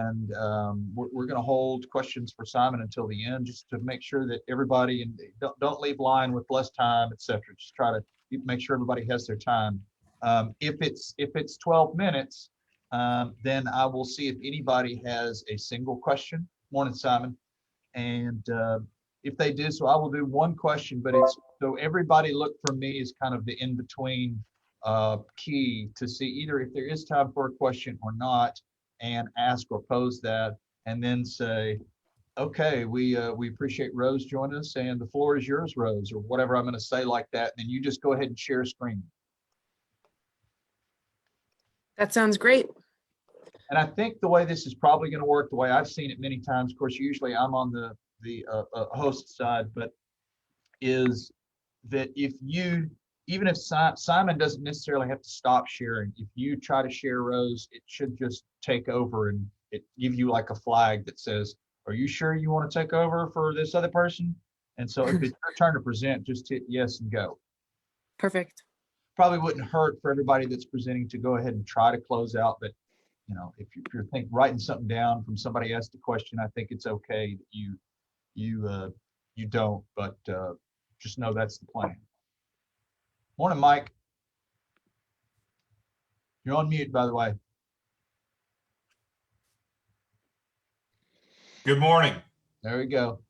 and we're going to hold questions for Simon until the end, just to make sure that everybody, and don't leave line with less time, etc. Just try to make sure everybody has their time. If it's 12 minutes, then I will see if anybody has a single question. Morning, Simon. And if they do, so I will do one question, but it's so everybody look for me as kind of the in-between key to see either if there is time for a question or not, and ask or pose that, and then say, okay, we appreciate Rose joining us, and the floor is yours, Rose, or whatever I'm going to say like that, and you just go ahead and share screen. That sounds great. And I think the way this is probably going to work, the way I've seen it many times, of course, usually I'm on the host side, but is that if you, even if Simon doesn't necessarily have to stop sharing, if you try to share, Rose, it should just take over and it give you like a flag that says, are you sure you want to take over for this other person? And so if it's your turn to present, just hit yes and go. Perfect. Probably wouldn't hurt for everybody that's presenting to go ahead and try to close out, but you know, if you're writing something down from somebody asked a question, I think it's okay that you don't, but just know that's the plan. Morning, Mike. You're on mute, by the way. Good morning. There we go.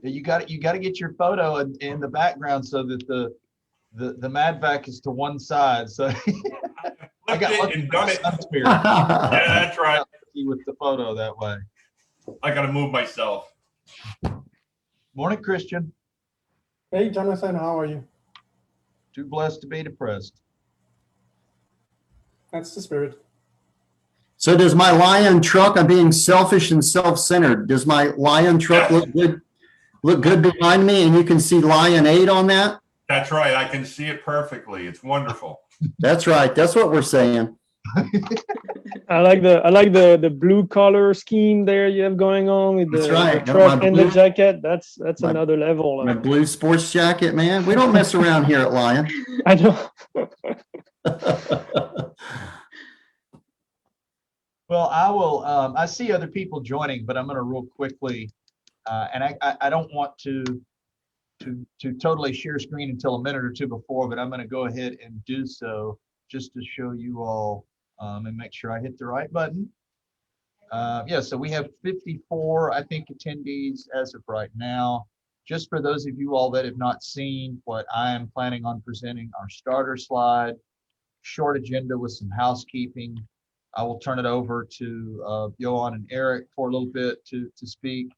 You got to get your photo in the background so that the MADVAC is to one side. So I got it and done it. Yeah, that's right. With the photo that way. I got to move myself. Morning, Christian. Hey, Jonathan, how are you? Too blessed to be depressed. That's the spirit. So does my Lion truck, I'm being selfish and self-centered. Does my Lion truck look good? Look good behind me, and you can see Lion 8 on that? That's right. I can see it perfectly. It's wonderful. That's right. That's what we're saying. I like the blue color scheme there you have going on with That's the, right. the truck and the blue, jacket. That's another level. My blue sports jacket, man. We don't mess around here at Lion. I know. Well, I will. I see other people joining, but I'm going to real quickly, and I don't want to totally share screen until a minute or two before, but I'm going to go ahead and do so just to show you all and make sure I hit the right button. Yeah, so we have 54, I think, attendees as of right now. Just for those of you all that have not seen what I am planning on presenting, our starter slide, short agenda with some housekeeping. I will turn it over to Johan and Eric for a little bit to speak.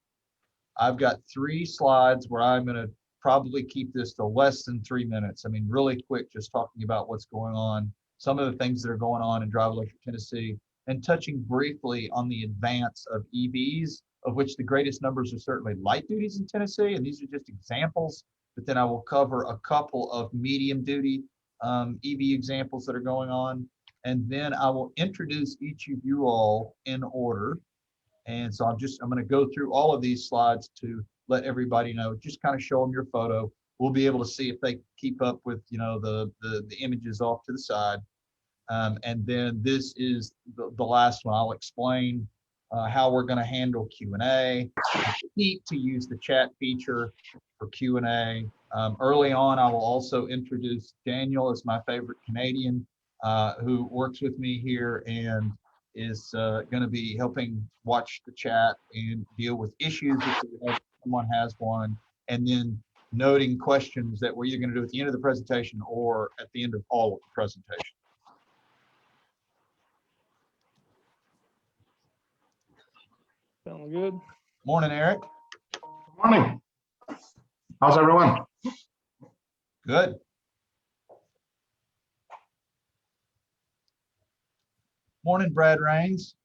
I've got 3 slides where I'm going to probably keep this to less than 3 minutes. I mean, really quick, just talking about what's going on, some of the things that are going on in DriveElectric Tennessee, and touching briefly on the advance of EVs, of which the greatest numbers are certainly light duties in Tennessee, and these are just examples, but then I will cover a couple of medium duty EV examples that are going on. And then I will introduce each of you all in order. And so I'm going to go through all of these slides to let everybody know, just kind of show them your photo. We'll be able to see if they keep up with, you know, the images off to the side. And then this is the last one. I'll explain how we're going to handle Q&A. Keep to use the chat feature for Q&A. Early on, I will also introduce Daniel as my favorite Canadian, who works with me here and is going to be helping watch the chat and deal with issues if someone has one, and then noting questions that we're either going to do at the end of the presentation or at the end of all of the presentation. Sound good. Morning, Eric. Good morning. How's everyone? Good. Morning, Brad Rains.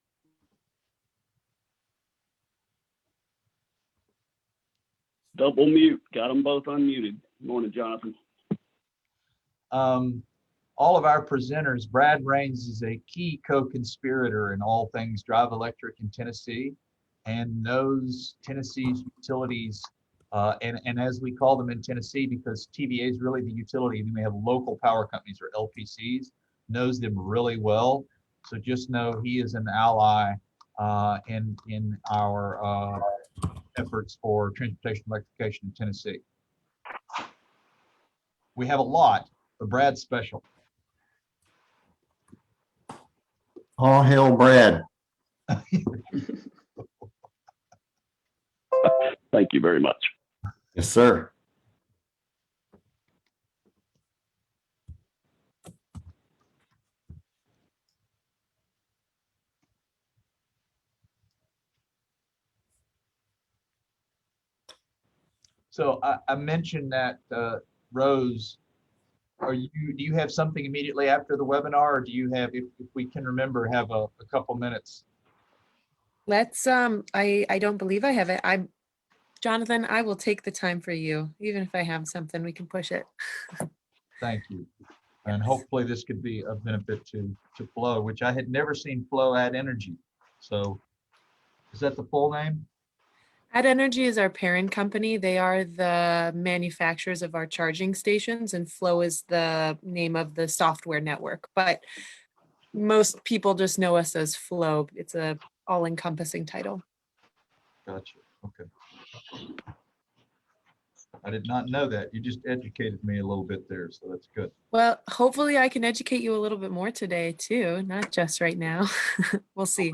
Double mute. Got them both unmuted. Morning, Jonathan. All of our presenters, Brad Rains is a key co-conspirator in all things DriveElectric in Tennessee and knows Tennessee's utilities, and as we call them in Tennessee, because TVA is really the utility, and we have local power companies or LPCs, knows them really well. So just know he is an ally in our efforts for transportation electrification in Tennessee. We have a lot, but Brad's special. All hail Brad. Thank you very much. Yes, sir. So I mentioned that, Rose, do you have something immediately after the webinar, or do you have, if we can remember, have a couple minutes? Let's, I don't believe I have it. Jonathan, I will take the time for you. Even if I have something, we can push it. Thank you. And hopefully this could be of benefit to Flow, which I had never seen Flow Add Energy. So is that the full name? Add Energy is our parent company. They are the manufacturers of our charging stations, and Flow is the name of the software network. But most people just know us as Flow. It's a all-encompassing title. Gotcha. Okay. I did not know that. You just educated me a little bit there, so that's good. Well, hopefully I can educate you a little bit more today too, not just right now. We'll see.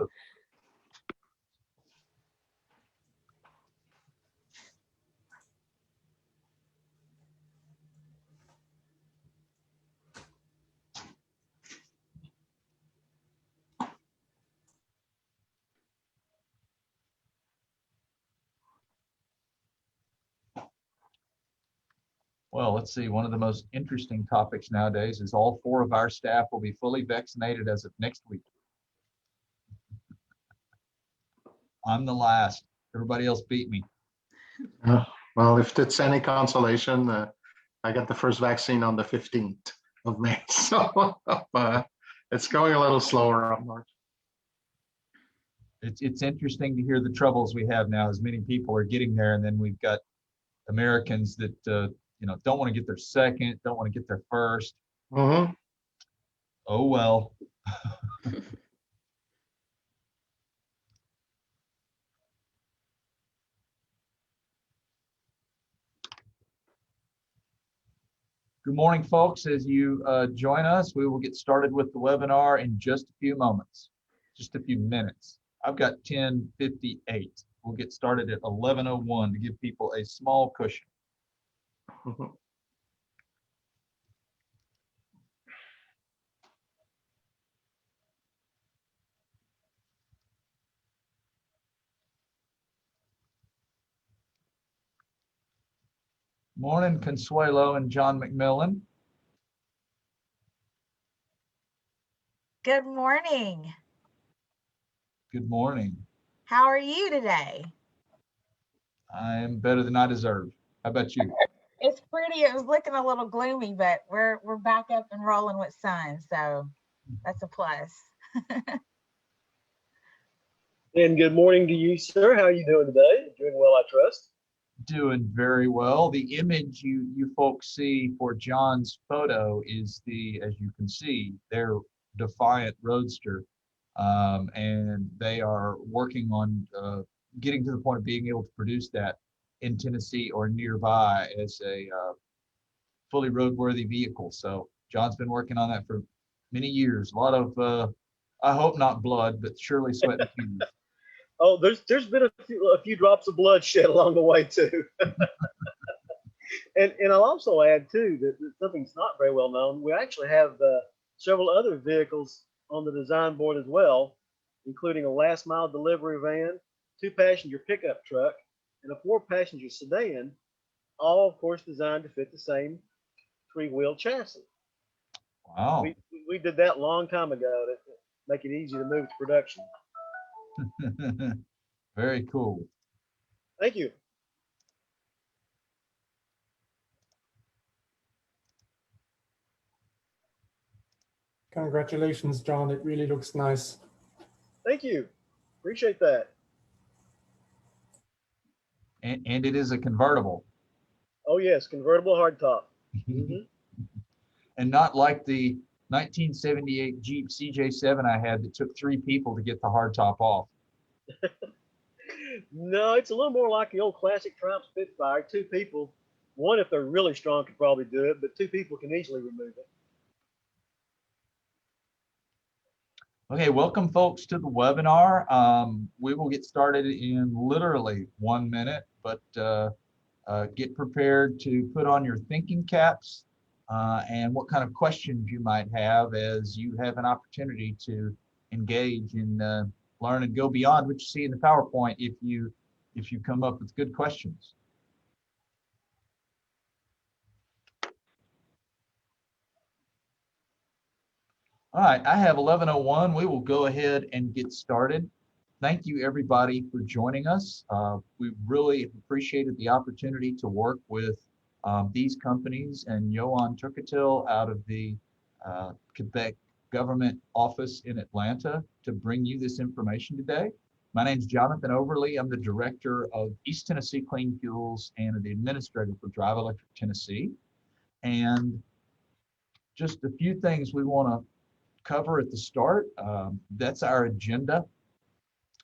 Well, let's see. One of the most interesting topics nowadays is all 4 of our staff will be fully vaccinated as of next week. I'm the last. Everybody else beat me. Well, if it's any consolation, I got the first vaccine on the 15th of May. So it's going a little slower up north. It's interesting to hear the troubles we have now, as many people are getting there, and then we've got Americans that don't want to get their second, don't want to get their first. Mm-hmm. Oh well. Good morning, folks. As you join us, we will get started with the webinar in just a few moments, just a few minutes. I've got 10:58. We'll get started at 11:01 to give people a small cushion. Mm-hmm. Morning, Consuelo and John McMillan. Good morning. Good morning. How are you today? I am better than I deserve. How about you? It's pretty. It was looking a little gloomy, but we're back up and rolling with sun, so that's a plus. And good morning to you, sir. How are you doing today? Doing well, I trust. Doing very well. The image you folks see for John's photo is as you can see, their Defiant Roadster, and they are working on getting to the point of being able to produce that in Tennessee or nearby as a fully roadworthy vehicle. So John's been working on that for many years. A lot of, I hope not blood, but surely sweat and tears. Oh, there's been a few drops of blood shed along the way too. and I'll also add too that something's not very well known. We actually have several other vehicles on the design board as well, including a last mile delivery van, 2-passenger pickup truck, and a 4-passenger sedan, all of course designed to fit the same 3-wheel chassis. Wow. We did that a long time ago to make it easy to move to production. Very cool. Thank you. Congratulations, John. It really looks nice. Thank you. Appreciate that. And it is a convertible. Oh yes, convertible hardtop. Mm-hmm. And not like the 1978 Jeep CJ7 I had that took 3 people to get the hardtop off. No, it's a little more like the old classic Triumph Spitfire. Two people, one if they're really strong could probably do it, but two people can easily remove it. Okay, welcome folks to the webinar. We will get started in literally 1 minute, but get prepared to put on your thinking caps and what kind of questions you might have as you have an opportunity to engage and learn and go beyond what you see in the PowerPoint if you come up with good questions. All right, I have 11:01. We will go ahead and get started. Thank you everybody for joining us. We really appreciated the opportunity to work with these companies and Johan Turketil out of the Quebec government office in Atlanta to bring you this information today. My name is Jonathan Overly. I'm the director of East Tennessee Clean Fuels and the administrator for Drive Electric Tennessee. And just a few things we want to cover at the start. That's our agenda.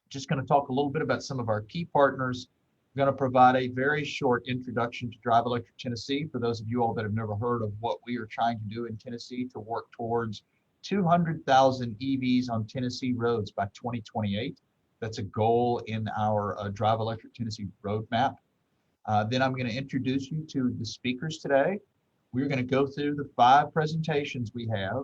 Just going to talk a little bit about some of our key partners. I'm going to provide a very short introduction to Drive Electric Tennessee for those of you all that have never heard of what we are trying to do in Tennessee to work towards 200,000 EVs on Tennessee roads by 2028. That's a goal in our Drive Electric Tennessee roadmap. Then I'm going to introduce you to the speakers today. We're going to go through the 5 presentations we have,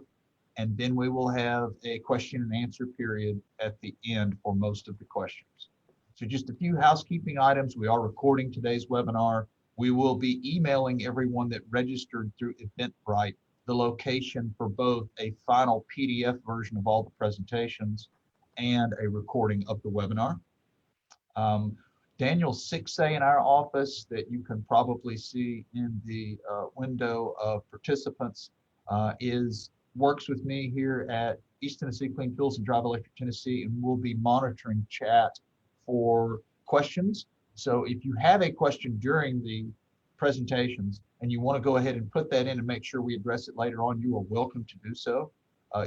and then we will have a question and answer period at the end for most of the questions. So just a few housekeeping items. We are recording today's webinar. We will be emailing everyone that registered through Eventbrite the location for both a final PDF version of all the presentations and a recording of the webinar. Daniel 6A in our office that you can probably see in the window of participants works with me here at East Tennessee Clean Fuels and Drive Electric Tennessee, and we'll be monitoring chat for questions. So if you have a question during the presentations and you want to go ahead and put that in and make sure we address it later on, you are welcome to do so.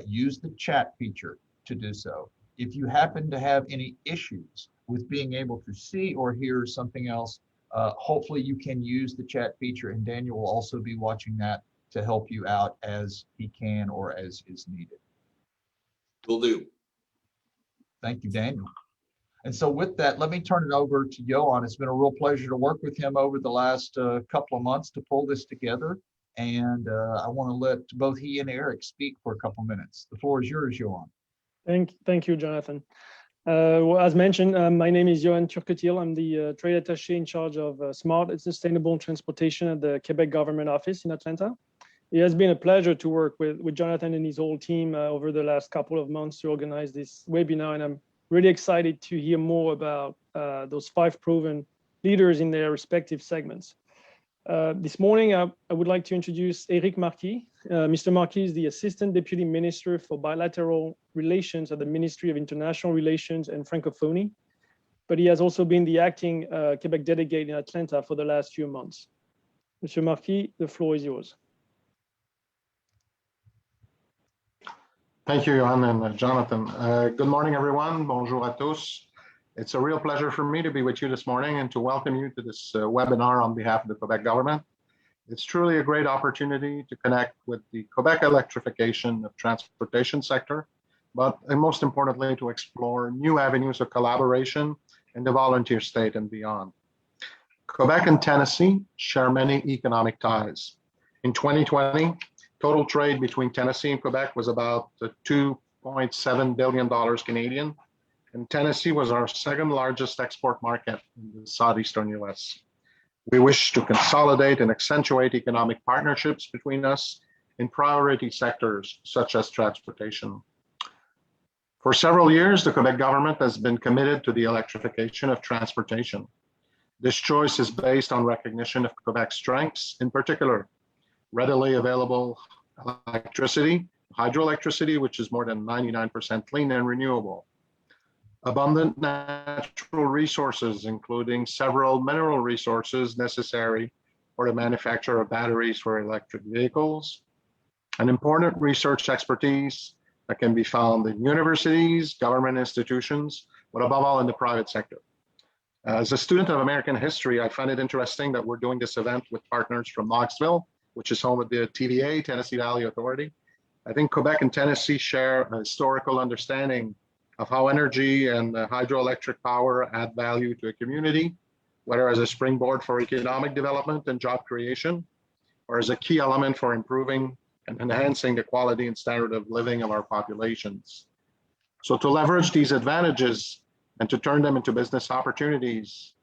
Use the chat feature to do so. If you happen to have any issues with being able to see or hear something else, hopefully you can use the chat feature, and Daniel will also be watching that to help you out as he can or as is needed. Will do. Thank you, Daniel. And so with that, let me turn it over to Johan. It's been a real pleasure to work with him over the last couple of months to pull this together. And I want to let both he and Eric speak for a couple of minutes. The floor is yours, Johan. Thank you, Jonathan. Well, as mentioned, my name is Johan Turketil. I'm the trade attaché in charge of smart and sustainable transportation at the Quebec government office in Atlanta. It has been a pleasure to work with Jonathan and his whole team over the last couple of months to organize this webinar, and I'm really excited to hear more about those 5 proven leaders in their respective segments. This morning, I would like to introduce Eric Marquis. Mr. Marquis is the Assistant Deputy Minister for Bilateral Relations at the Ministry of International Relations and Francophonie, but he has also been the acting Quebec delegate in Atlanta for the last few months. Mr. Marquis, the floor is yours. Thank you, Johan and Jonathan. Good morning, everyone. Bonjour à tous. It's a real pleasure for me to be with you this morning and to welcome you to this webinar on behalf of the Quebec government. It's truly a great opportunity to connect with the Quebec electrification of transportation sector, but most importantly, to explore new avenues of collaboration in the volunteer state and beyond. Quebec and Tennessee share many economic ties. In 2020, total trade between Tennessee and Quebec was about $2.7 billion Canadian, and Tennessee was our 2nd largest export market in the southeastern US. We wish to consolidate and accentuate economic partnerships between us in priority sectors such as transportation. For several years, the Quebec government has been committed to the electrification of transportation. This choice is based on recognition of Quebec's strengths, in particular, readily available electricity, hydroelectricity, which is more than 99% clean and renewable. Abundant natural resources, including several mineral resources necessary for the manufacture of batteries for electric vehicles. An important research expertise that can be found in universities, government institutions, but above all in the private sector. As a student of American history, I find it interesting that we're doing this event with partners from Knoxville, which is home of the TVA, Tennessee Valley Authority. I think Quebec and Tennessee share a historical understanding of how energy and hydroelectric power add value to a community, whether as a springboard for economic development and job creation, or as a key element for improving and enhancing the quality and standard of living of our populations. So to leverage these advantages and to turn them into business opportunities,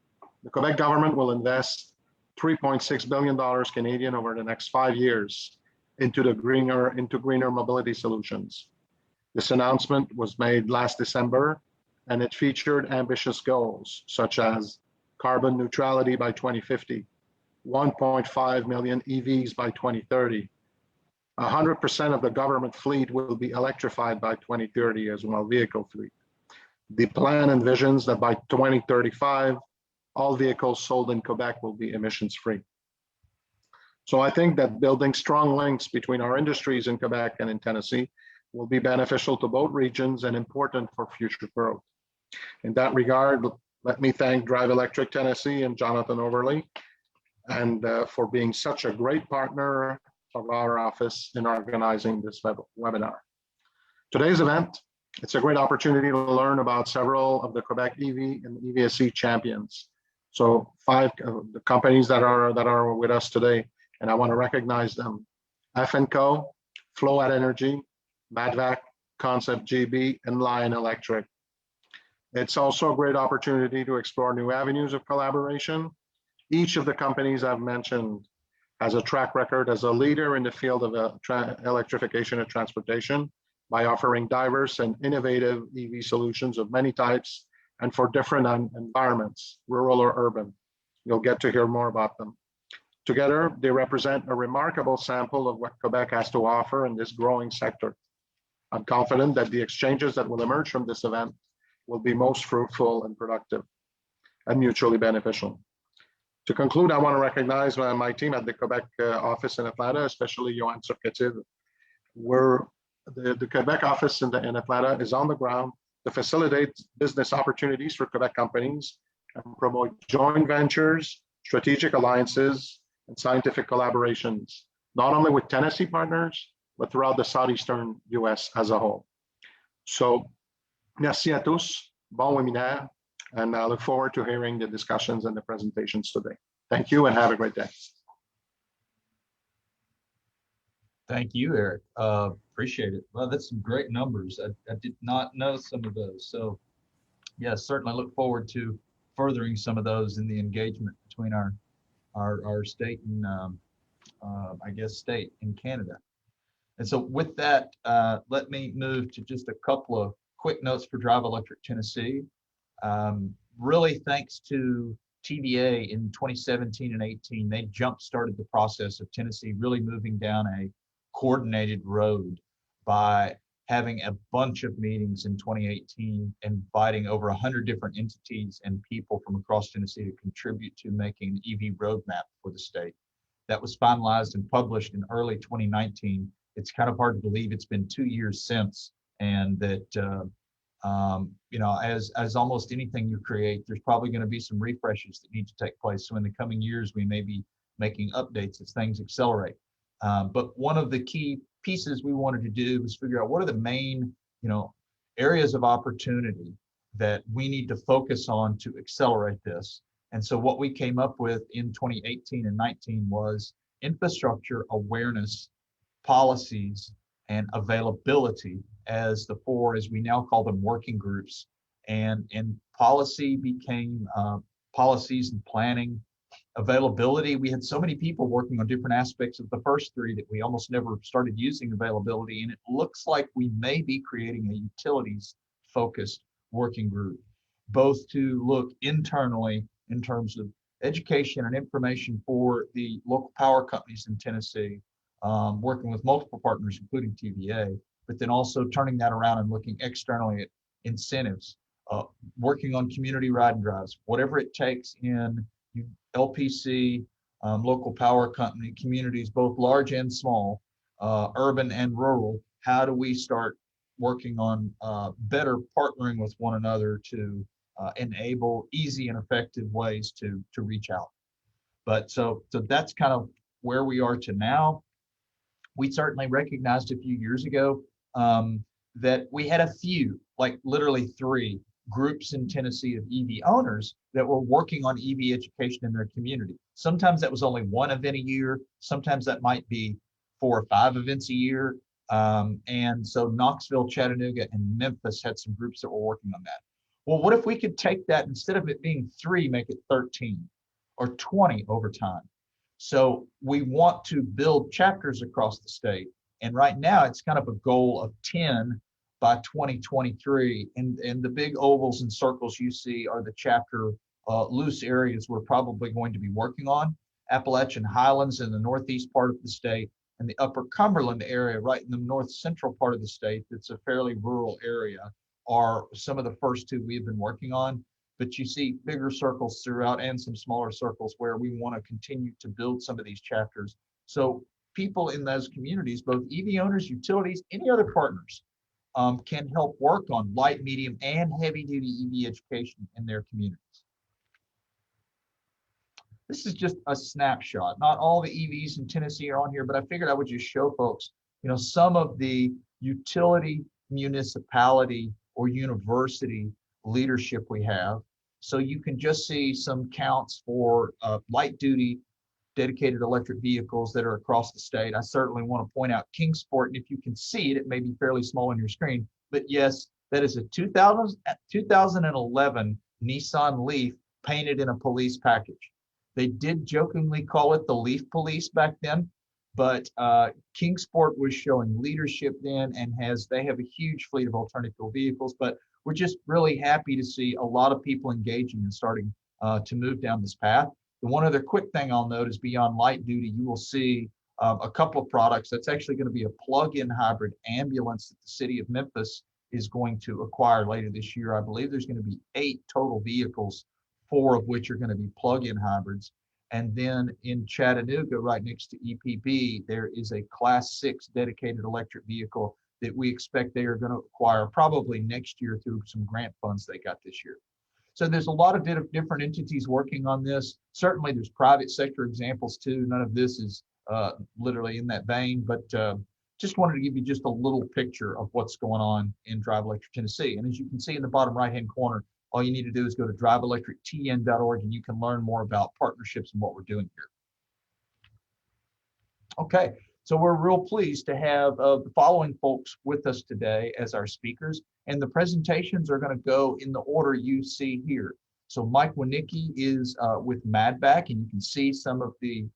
the Quebec government will invest $3.6 billion Canadian over the next 5 years into greener mobility solutions. This announcement was made last December, and it featured ambitious goals such as carbon neutrality by 2050, 1.5 million EVs by 2030, 100% of the government fleet will be electrified by 2030 as well, vehicle fleet. The plan envisions that by 2035, all vehicles sold in Quebec will be emissions-free. So I think that building strong links between our industries in Quebec and in Tennessee will be beneficial to both regions and important for future growth. In that regard, let me thank DriveElectric Tennessee and Jonathan Overley and for being such a great partner of our office in organizing this webinar. Today's event, it's a great opportunity to learn about several of the Quebec EV and EVSE champions. So 5 of the companies that are with us today, and I want to recognize them: F&Co, Flow Energy, Madvac, Concept GB, and Lion Electric. It's also a great opportunity to explore new avenues of collaboration. Each of the companies I've mentioned has a track record as a leader in the field of electrification of transportation by offering diverse and innovative EV solutions of many types and for different environments, rural or urban. You'll get to hear more about them. Together, they represent a remarkable sample of what Quebec has to offer in this growing sector. I'm confident that the exchanges that will emerge from this event will be most fruitful and productive and mutually beneficial. To conclude, I want to recognize my team at the Quebec office in Atlanta, especially Johan Turketil. The Quebec office in Atlanta is on the ground to facilitate business opportunities for Quebec companies and promote joint ventures, strategic alliances, and scientific collaborations, not only with Tennessee partners, but throughout the southeastern US as a whole. So, merci à tous, bon webinaire, and I look forward to hearing the discussions and the presentations today. Thank you and have a great day. Thank you, Eric. Appreciate it. Well, that's some great numbers. I did not know some of those. So, yes, certainly look forward to furthering some of those in the engagement between our state and I guess state in Canada. And so with that, let me move to just a couple of quick notes for DriveElectric Tennessee. Really thanks to TVA in 2017 and 18, they jump-started the process of Tennessee really moving down a coordinated road by having a bunch of meetings in 2018, inviting over 100 different entities and people from across Tennessee to contribute to making an EV roadmap for the state. That was finalized and published in early 2019. It's kind of hard to believe it's been 2 years since, and that you know, as almost anything you create, there's probably going to be some refreshes that need to take place. So in the coming years, we may be making updates as things accelerate. But one of the key pieces we wanted to do was figure out what are the main, you know, areas of opportunity that we need to focus on to accelerate this. And so what we came up with in 2018 and 19 was infrastructure awareness, policies, and availability as the 4, as we now call them, working groups. And policy became policies and planning. Availability, we had so many people working on different aspects of the first 3 that we almost never started using availability. And it looks like we may be creating a utilities focused working group, both to look internally in terms of education and information for the local power companies in Tennessee, working with multiple partners, including TVA, but then also turning that around and looking externally at incentives, working on community ride and drives, whatever it takes in LPC, local power company, communities, both large and small, urban and rural. How do we start working on better partnering with one another to enable easy and effective ways to reach out. But so that's kind of where we are to now. We certainly recognized a few years ago that we had a few, like literally 3 groups in Tennessee of EV owners that were working on EV education in their community. Sometimes that was only 1 event a year. Sometimes that might be 4 or 5 events a year. And so Knoxville, Chattanooga, and Memphis had some groups that were working on that. Well, what if we could take that, instead of it being 3, make it 13 or 20 over time? So we want to build chapters across the state. And right now it's kind of a goal of 10 by 2023. And the big ovals and circles you see are the chapter loose areas we're probably going to be working on. Appalachian Highlands in the northeast part of the state, and the Upper Cumberland area right in the north central part of the state, that's a fairly rural area, are some of the first 2 we've been working on. But you see bigger circles throughout and some smaller circles where we want to continue to build some of these chapters. So people in those communities, both EV owners, utilities, any other partners, can help work on light, medium, and heavy duty EV education in their communities. This is just a snapshot. Not all the EVs in Tennessee are on here, but I figured I would just show folks, some of the utility, municipality, or university leadership we have. So you can just see some counts for light duty dedicated electric vehicles that are across the state. I certainly want to point out Kingsport, and if you can see it, it may be fairly small on your screen, but yes, that is a 2011 Nissan Leaf painted in a police package. They did jokingly call it the Leaf Police back then, but Kingsport was showing leadership then, and they have a huge fleet of alternative vehicles. But we're just really happy to see a lot of people engaging and starting to move down this path. The one other quick thing I'll note is beyond light duty, you will see a couple of products. That's actually going to be a plug-in hybrid ambulance that the city of Memphis is going to acquire later this year. I believe there's going to be 8 total vehicles, 4 of which are going to be plug-in hybrids. And then in Chattanooga, right next to EPB, there is a Class 6 dedicated electric vehicle that we expect they are going to acquire probably next year through some grant funds they got this year. So there's a lot of different entities working on this. Certainly there's private sector examples too. None of this is literally in that vein, but just wanted to give you just a little picture of what's going on in Drive Electric Tennessee. And as you can see in the bottom right-hand corner, all you need to do is go to DriveElectricTN.org and you can learn more about partnerships and what we're doing here. Okay, so we're real pleased to have the following folks with us today as our speakers, and the presentations are going to go in the order you see here. So Mike Winicki is with MADBAC, and you can see some of the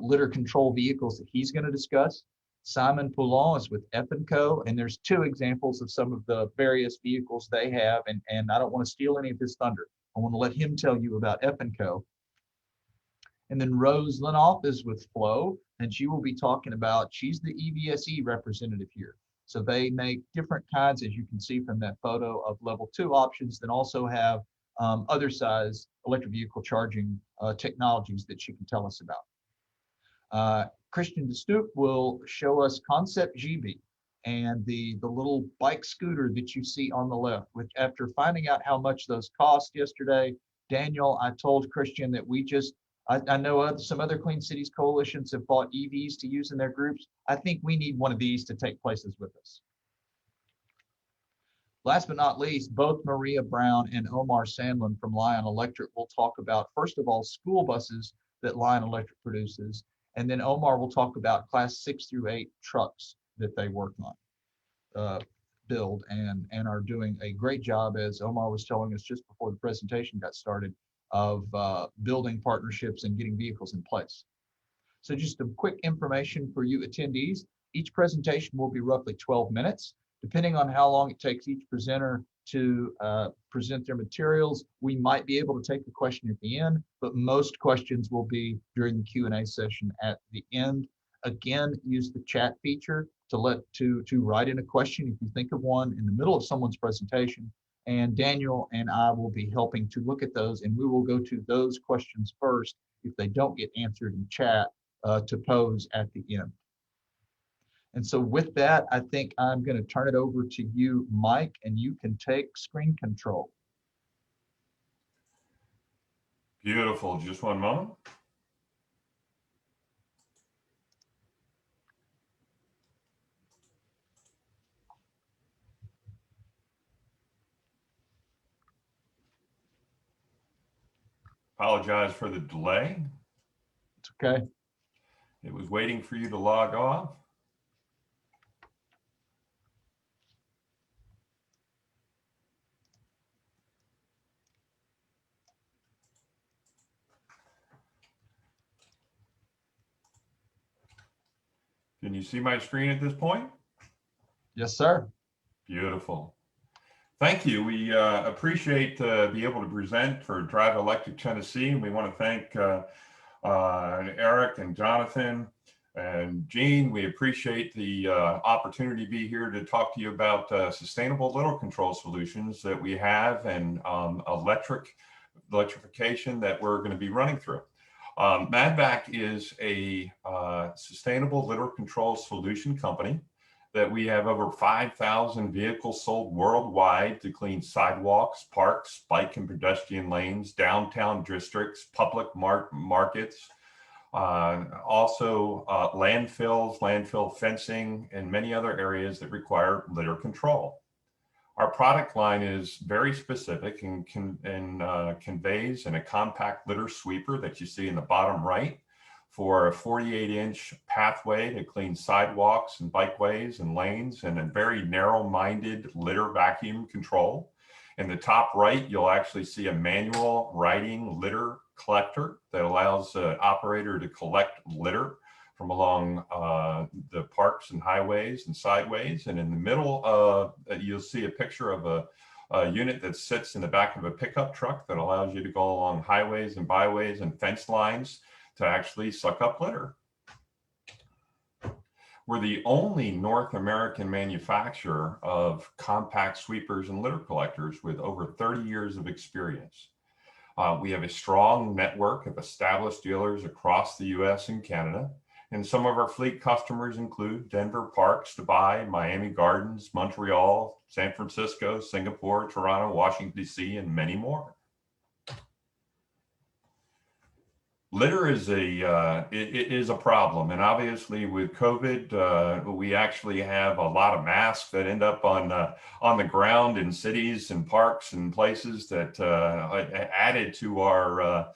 litter control vehicles that he's going to discuss. Simon Poulon is with F&Co, and there's 2 examples of some of the various vehicles they have, and I don't want to steal any of his thunder. I want to let him tell you about F&Co. And then Rose Linoff is with Flow, and she will be talking about, she's the EVSE representative here. So they make different kinds, as you can see from that photo, of level 2 options, then also have other size electric vehicle charging technologies that she can tell us about. Christian DeStoop will show us Concept GB and the little bike scooter that you see on the left, which after finding out how much those cost yesterday, Daniel, I told Christian that I know some other Clean Cities coalitions have bought EVs to use in their groups. I think we need one of these to take places with us. Last but not least, both Maria Brown and Omar Sandlin from Lion Electric will talk about, first of all, school buses that Lion Electric produces. And then Omar will talk about class 6 through 8 trucks that they work on, build, and are doing a great job, as Omar was telling us just before the presentation got started, of building partnerships and getting vehicles in place. So just some quick information for you attendees. Each presentation will be roughly 12 minutes. Depending on how long it takes each presenter to present their materials, we might be able to take a question at the end, but most questions will be during the Q&A session at the end. Again, use the chat feature to write in a question if you think of one in the middle of someone's presentation, and Daniel and I will be helping to look at those, and we will go to those questions first if they don't get answered in chat to pose at the end. And so with that, I think I'm going to turn it over to you, Mike, and you can take screen control. Beautiful. Just one moment. Apologize for the delay. It's okay. It was waiting for you to log off. Can you see my screen at this point? Yes, sir. Beautiful. Thank you. We appreciate being able to present for Drive Electric Tennessee. And we want to thank Eric and Jonathan and Gene. We appreciate the opportunity to be here to talk to you about sustainable litter control solutions that we have and electrification that we're going to be running through. MADVAC is a sustainable litter control solution company that we have over 5,000 vehicles sold worldwide to clean sidewalks, parks, bike and pedestrian lanes, downtown districts, public markets, also landfills, landfill fencing, and many other areas that require litter control. Our product line is very specific and conveys in a compact litter sweeper that you see in the bottom right for a 48-inch pathway to clean sidewalks and bikeways and lanes, and a very narrow-minded litter vacuum control. In the top right, you'll actually see a manual riding litter collector that allows the operator to collect litter from along the parks and highways and sideways. And in the middle, you'll see a picture of a unit that sits in the back of a pickup truck that allows you to go along highways and byways and fence lines to actually suck up litter. We're the only North American manufacturer of compact sweepers and litter collectors with over 30 years of experience. We have a strong network of established dealers across the US and Canada. And some of our fleet customers include Denver Parks, Dubai, Miami Gardens, Montreal, San Francisco, Singapore, Toronto, Washington, DC, and many more. Litter is a problem, and obviously with COVID, we actually have a lot of masks that end up on the ground in cities and parks and places that added to our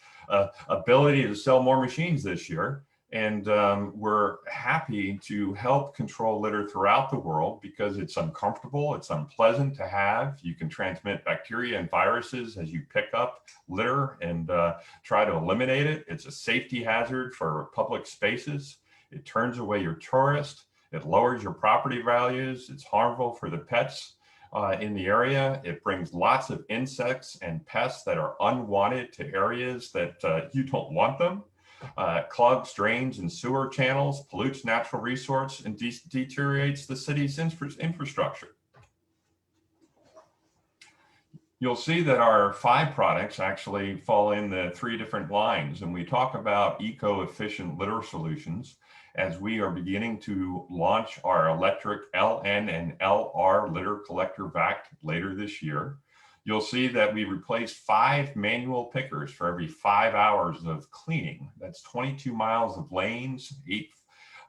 ability to sell more machines this year. And we're happy to help control litter throughout the world because it's uncomfortable, it's unpleasant to have. You can transmit bacteria and viruses as you pick up litter and try to eliminate it. It's a safety hazard for public spaces. It turns away your tourists. It lowers your property values. It's harmful for the pets in the area. It brings lots of insects and pests that are unwanted to areas that you don't want them. Clogs drains and sewer channels, pollutes natural resources, and deteriorates the city's infrastructure. You'll see that our 5 products actually fall in the 3 different lines, and we talk about eco-efficient litter solutions as we are beginning to launch our electric LN and LR litter collector vac later this year. You'll see that we replaced 5 manual pickers for every 5 hours of cleaning. That's 22 miles of lanes,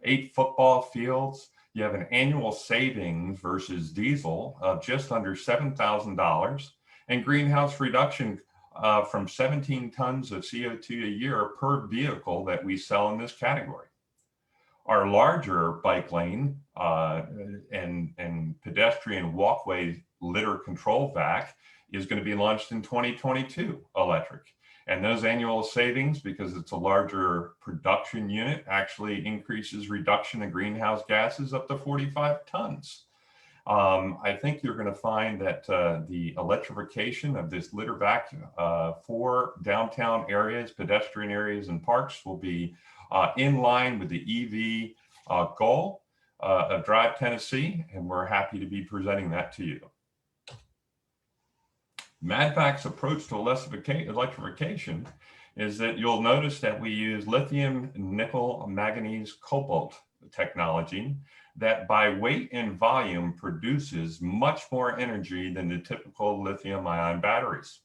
8 football fields. You have an annual savings versus diesel of just under $7,000, and greenhouse reduction from 17 tons of CO2 a year per vehicle that we sell in this category. Our larger bike lane and pedestrian walkway litter control vac is going to be launched in 2022 electric. And those annual savings, because it's a larger production unit, actually increases reduction in greenhouse gases up to 45 tons. I think you're going to find that the electrification of this litter vac for downtown areas, pedestrian areas, and parks will be in line with the EV goal of Drive Tennessee, and we're happy to be presenting that to you. MADVAC's approach to electrification is that you'll notice that we use lithium, nickel, manganese, cobalt technology that by weight and volume produces much more energy than the typical lithium-ion batteries.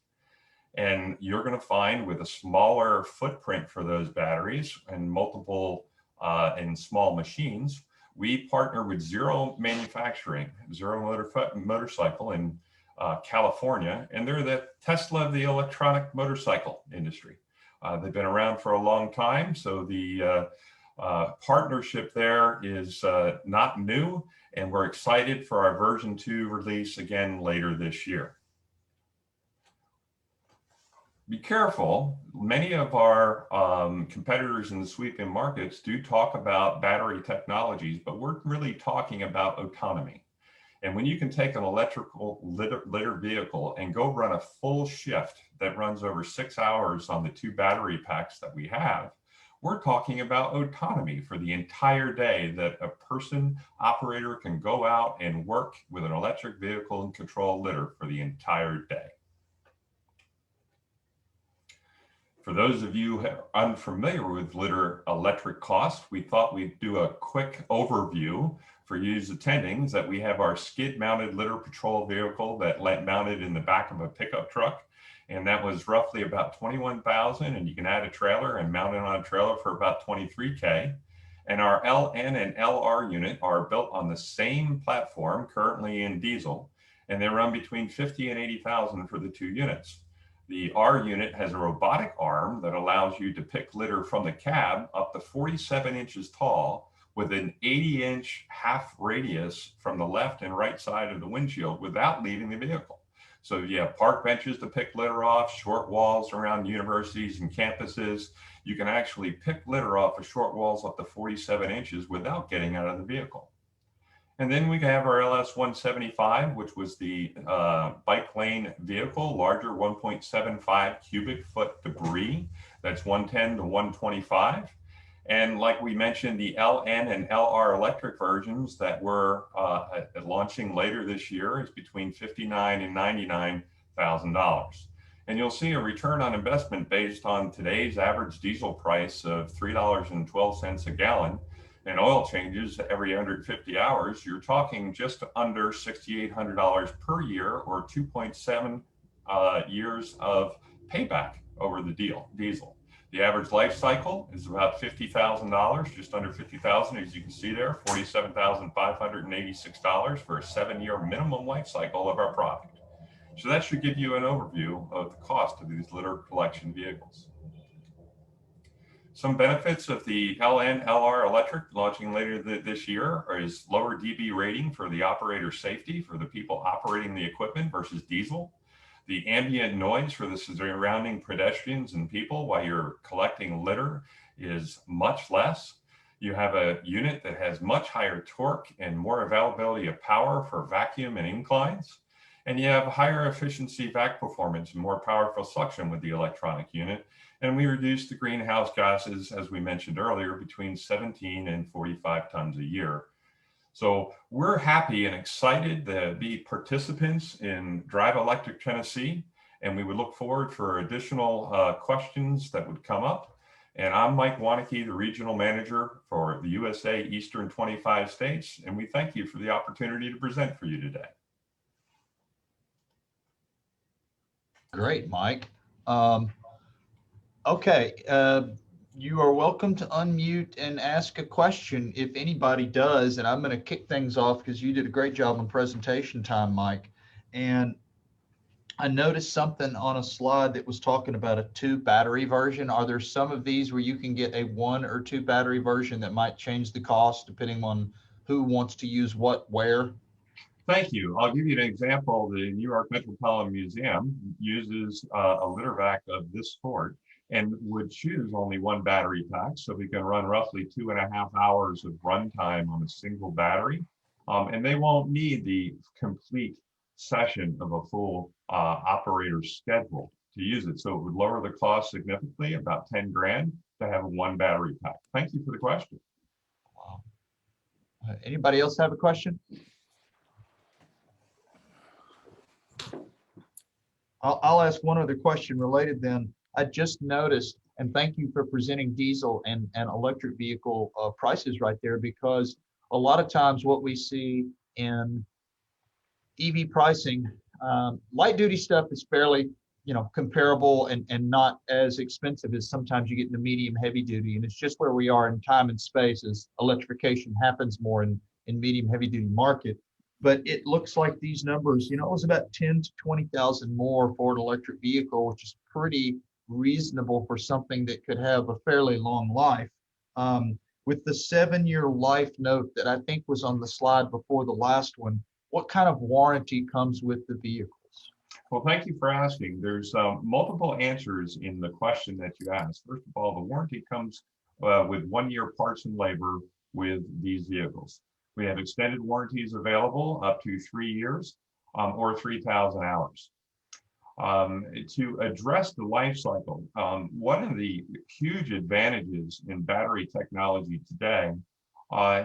And you're going to find with a smaller footprint for those batteries and multiple and small machines, we partner with Zero Manufacturing, Zero Motorcycle in California, and they're the Tesla of the electronic motorcycle industry. They've been around for a long time, so the partnership there is not new, and we're excited for our version 2 release again later this year. Be careful, many of our competitors in the sweeping markets do talk about battery technologies, but we're really talking about autonomy. And when you can take an electrical litter vehicle and go run a full shift that runs over 6 hours on the 2 battery packs that we have, we're talking about autonomy for the entire day, that a person operator can go out and work with an electric vehicle and control litter for the entire day. For those of you who are unfamiliar with litter electric costs, we thought we'd do a quick overview for you attendings that we have our skid mounted litter patrol vehicle that mounted in the back of a pickup truck. And that was roughly about $21,000, and you can add a trailer and mount it on a trailer for about $23K. And our LN and LR unit are built on the same platform, currently in diesel, and they run between $50,000 and $80,000 for the 2 units. The R unit has a robotic arm that allows you to pick litter from the cab up to 47 inches tall with an 80-inch half radius from the left and right side of the windshield without leaving the vehicle. So you have park benches to pick litter off, short walls around universities and campuses. You can actually pick litter off of short walls up to 47 inches without getting out of the vehicle. And then we have our LS-175, which was the bike lane vehicle, larger 1.75 cubic foot debris. That's 110 to 125. And like we mentioned, the LN and LR electric versions that we're launching later this year is between $59,000 and $99,000. And you'll see a return on investment based on today's average diesel price of $3.12 a gallon and oil changes every 150 hours. You're talking just under $6,800 per year, or 2.7 years of payback over the diesel. The average life cycle is about $50,000, just under $50,000, as you can see there, $47,586 for a 7-year minimum life cycle of our product. So that should give you an overview of the cost of these litter collection vehicles. Some benefits of the LN LR electric launching later this year is lower dB rating for the operator safety for the people operating the equipment versus diesel. The ambient noise for the surrounding pedestrians and people while you're collecting litter is much less. You have a unit that has much higher torque and more availability of power for vacuum and inclines. And you have higher efficiency vac performance and more powerful suction with the electronic unit. And we reduce the greenhouse gases, as we mentioned earlier, between 17 and 45 tons a year. So we're happy and excited to be participants in Drive Electric Tennessee, and we would look forward for additional questions that would come up. And I'm Mike Waneke, the Regional Manager for the USA Eastern 25 states, and we thank you for the opportunity to present for you today. Great, Mike. Okay, you are welcome to unmute and ask a question if anybody does, and I'm going to kick things off because you did a great job on presentation time, Mike. And I noticed something on a slide that was talking about a 2 battery version. Are there some of these where you can get a 1 or 2 battery version that might change the cost depending on who wants to use what where? Thank you. I'll give you an example. The New York Metropolitan Museum uses a litter vac of this sort and would choose only 1 battery pack, so we can run roughly 2.5 hours of runtime on a single battery. And they won't need the complete session of a full operator schedule to use it. So it would lower the cost significantly, about 10 grand, to have a 1 battery pack. Thank you for the question. Wow. Anybody else have a question? I'll ask one other question related then. I just noticed, and thank you for presenting diesel and electric vehicle prices right there, because a lot of times what we see in EV pricing, light duty stuff is fairly, comparable and not as expensive as sometimes you get in the medium heavy duty. And it's just where we are in time and space as electrification happens more in medium heavy duty market. But it looks like these numbers, it was about 10 to 20,000 more for an electric vehicle, which is pretty reasonable for something that could have a fairly long life. With the 7-year life note that I think was on the slide before the last one, what kind of warranty comes with the vehicles? Well, thank you for asking. There's multiple answers in the question that you asked. First of all, the warranty comes with 1 year parts and labor with these vehicles. We have extended warranties available up to 3 years or 3,000 hours. To address the life cycle, one of the huge advantages in battery technology today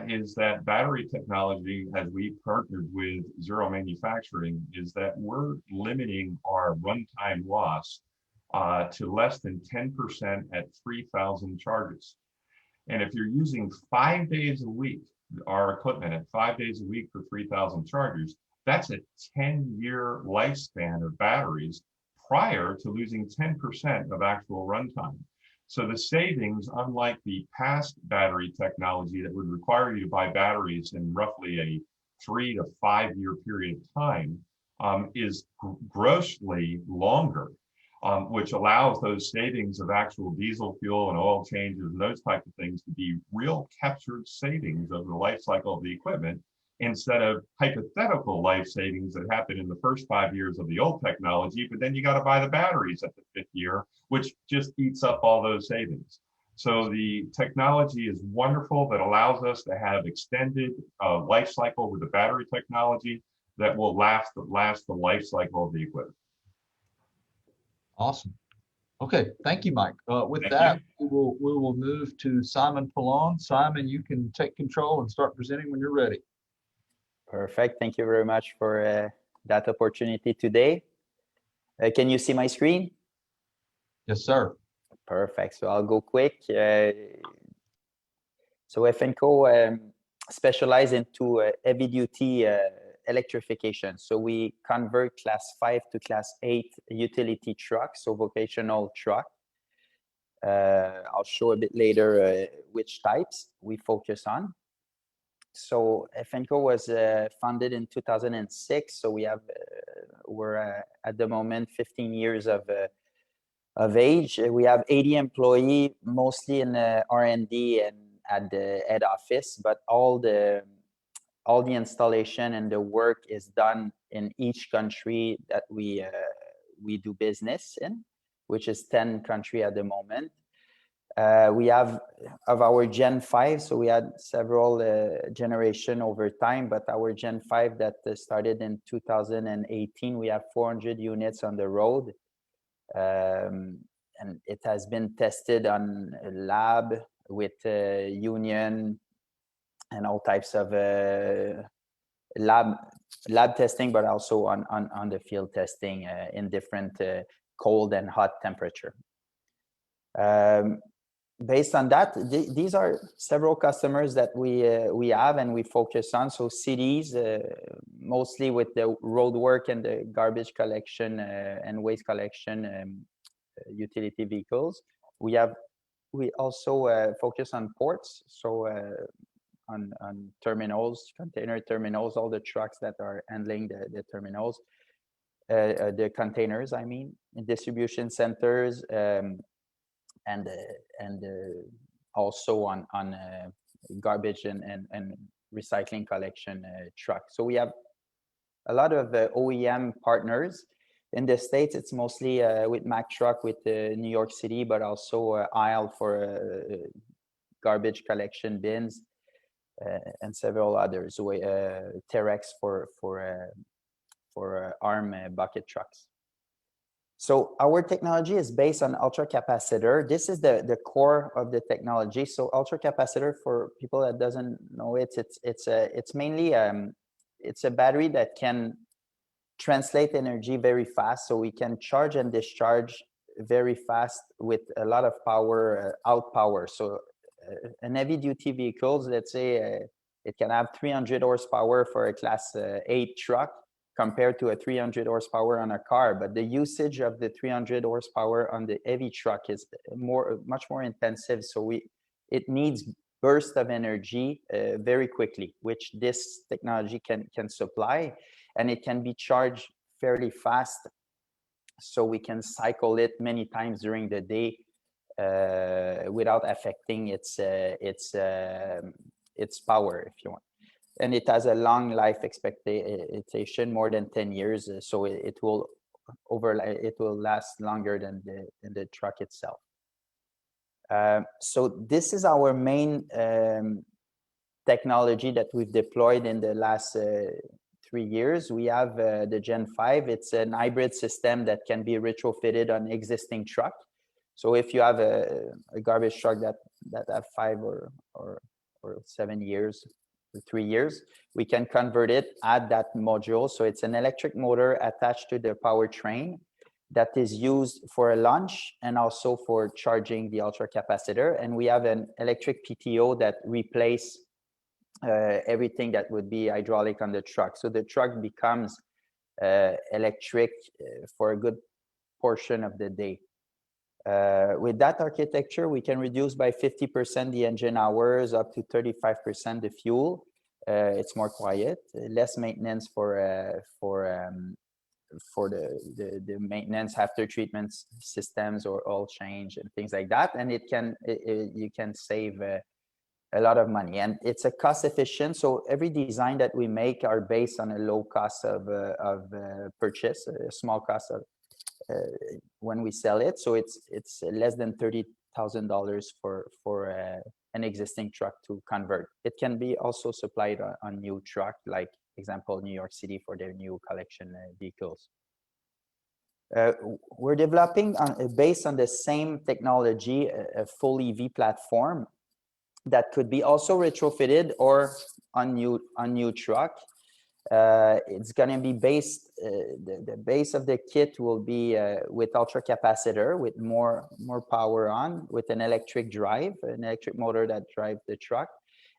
is that battery technology, as we partnered with Zero Manufacturing, is that we're limiting our runtime loss to less than 10% at 3,000 charges. And if you're using 5 days a week, our equipment at 5 days a week for 3,000 chargers, that's a 10-year lifespan of batteries prior to losing 10% of actual runtime. So the savings, unlike the past battery technology that would require you to buy batteries in roughly a 3 to 5 year period of time, is grossly longer, which allows those savings of actual diesel fuel and oil changes and those types of things to be real captured savings over the life cycle of the equipment, instead of hypothetical life savings that happen in the first 5 years of the old technology, but then you got to buy the batteries at the 5th year, which just eats up all those savings. So the technology is wonderful that allows us to have extended life cycle with the battery technology that will last the life cycle of the equipment. Awesome. Okay, thank you, Mike. With Thank that, we will move to Simon Pallon. Simon, you can take control and start presenting when you're ready. Perfect. Thank you very much for that opportunity today. Can you see my screen? Yes, sir. Perfect. So I'll go quick. So FNCO specialize into heavy-duty electrification. So we convert Class 5 to Class 8 utility trucks, so vocational truck. I'll show a bit later which types we focus on. So FNCO was founded in 2006. So we're at the moment 15 years of age. We have 80 employees, mostly in R&D and at the head office, but all the installation and the work is done in each country that we do business in, which is 10 countries at the moment. We have of our Gen 5, so we had several generation over time, but our Gen 5 that started in 2018, we have 400 units on the road. And it has been tested on a lab with union and all types of lab testing, but also on the field testing in different cold and hot temperature. Based on that, these are several customers that we have and we focus on. So cities, mostly with the road work and the garbage collection and waste collection utility vehicles. We also focus on ports, so on terminals, container terminals, all the trucks that are handling the terminals, the containers, I mean, distribution centers, and also on garbage and recycling collection trucks. So we have a lot of OEM partners. In the States, it's mostly with Mack Truck with New York City, but also Aisle for garbage collection bins and several others. Terex for arm bucket trucks. So our technology is based on ultracapacitor. This is the core of the technology. So ultracapacitor, for people that doesn't know it, it's mainly it's a battery that can translate energy very fast. So we can charge and discharge very fast with a lot of power, out power. So an heavy duty vehicles, let's say It can have 300 horsepower for a class 8 truck compared to a 300 horsepower on a car. But the usage of the 300 horsepower on the heavy truck is much more intensive. So it needs burst of energy very quickly, which this technology can supply, and it can be charged fairly fast. So we can cycle it many times during the day without affecting its power, if you want. And it has a long life expectation, more than 10 years. So it will last longer than the truck itself. So this is our main technology that we've deployed in the last 3 years. We have the Gen 5. It's an hybrid system that can be retrofitted on existing truck. So if you have a garbage truck that have 5 or 7 years, or 3 years, we can convert it, add that module. So it's an electric motor attached to the powertrain that is used for a launch and also for charging the ultra capacitor. And we have an electric PTO that replace everything that would be hydraulic on the truck. So the truck becomes electric for a good portion of the day. With that architecture, we can reduce by 50% the engine hours, up to 35% the fuel. It's more quiet, less maintenance for the maintenance after treatment systems or oil change and things like that. And you can save a lot of money, and it's a cost efficient. So every design that we make are based on a low cost of purchase, a small cost of when we sell it. So it's less than $30,000 for an existing truck to convert. It can be also supplied on new truck, like example New York City for their new collection vehicles. We're developing based on the same technology, a full EV platform that could be also retrofitted or on new truck. It's going to be based, the base of the kit will be with ultra capacitor, with more power on, with an electric drive, an electric motor that drives the truck,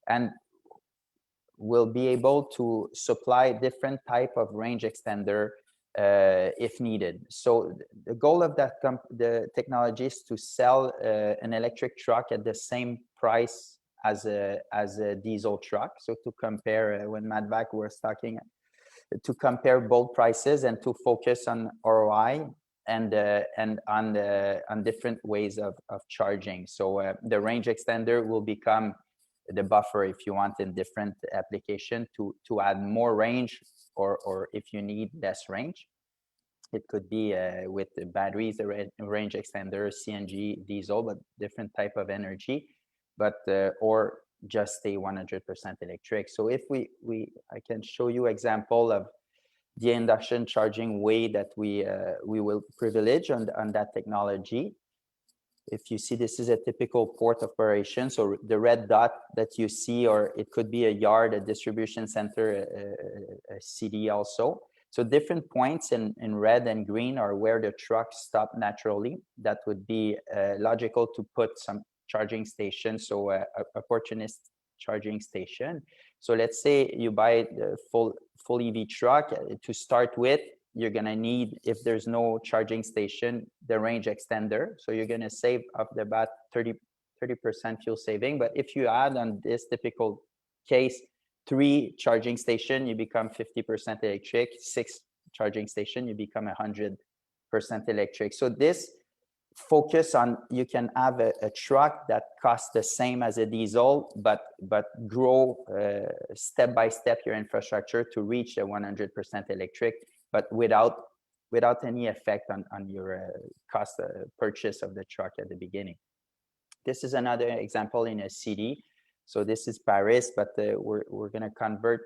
and will be able to supply different type of range extender if needed. So the goal of the technology is to sell an electric truck at the same price as a diesel truck. So to compare, when Matt Back was talking, to compare both prices and to focus on ROI and on different ways of charging. So the range extender will become the buffer, if you want, in different application to add more range, or if you need less range. It could be with the batteries, the range extender, CNG, diesel, but different type of energy, but or just stay 100% electric. So if I can show you example of the induction charging way that we will privilege on that technology. If you see, this is a typical port operation. So the red dot that you see, or it could be a yard, a distribution center, a city also. So different points in red and green are where the trucks stop naturally. That would be logical to put some charging station, so a opportunist charging station. So let's say you buy the full EV truck. To start with, you're gonna need, if there's no charging station, the range extender. So you're gonna save off the bat 30% fuel saving. But if you add on this typical case 3 charging station, you become 50% electric. 6 charging station, you become 100% electric. So this focus on, you can have a truck that costs the same as a diesel, but grow step by step your infrastructure to reach the 100% electric, but without any effect on your cost purchase of the truck at the beginning. This is another example in a city. So this is Paris, but we're going to convert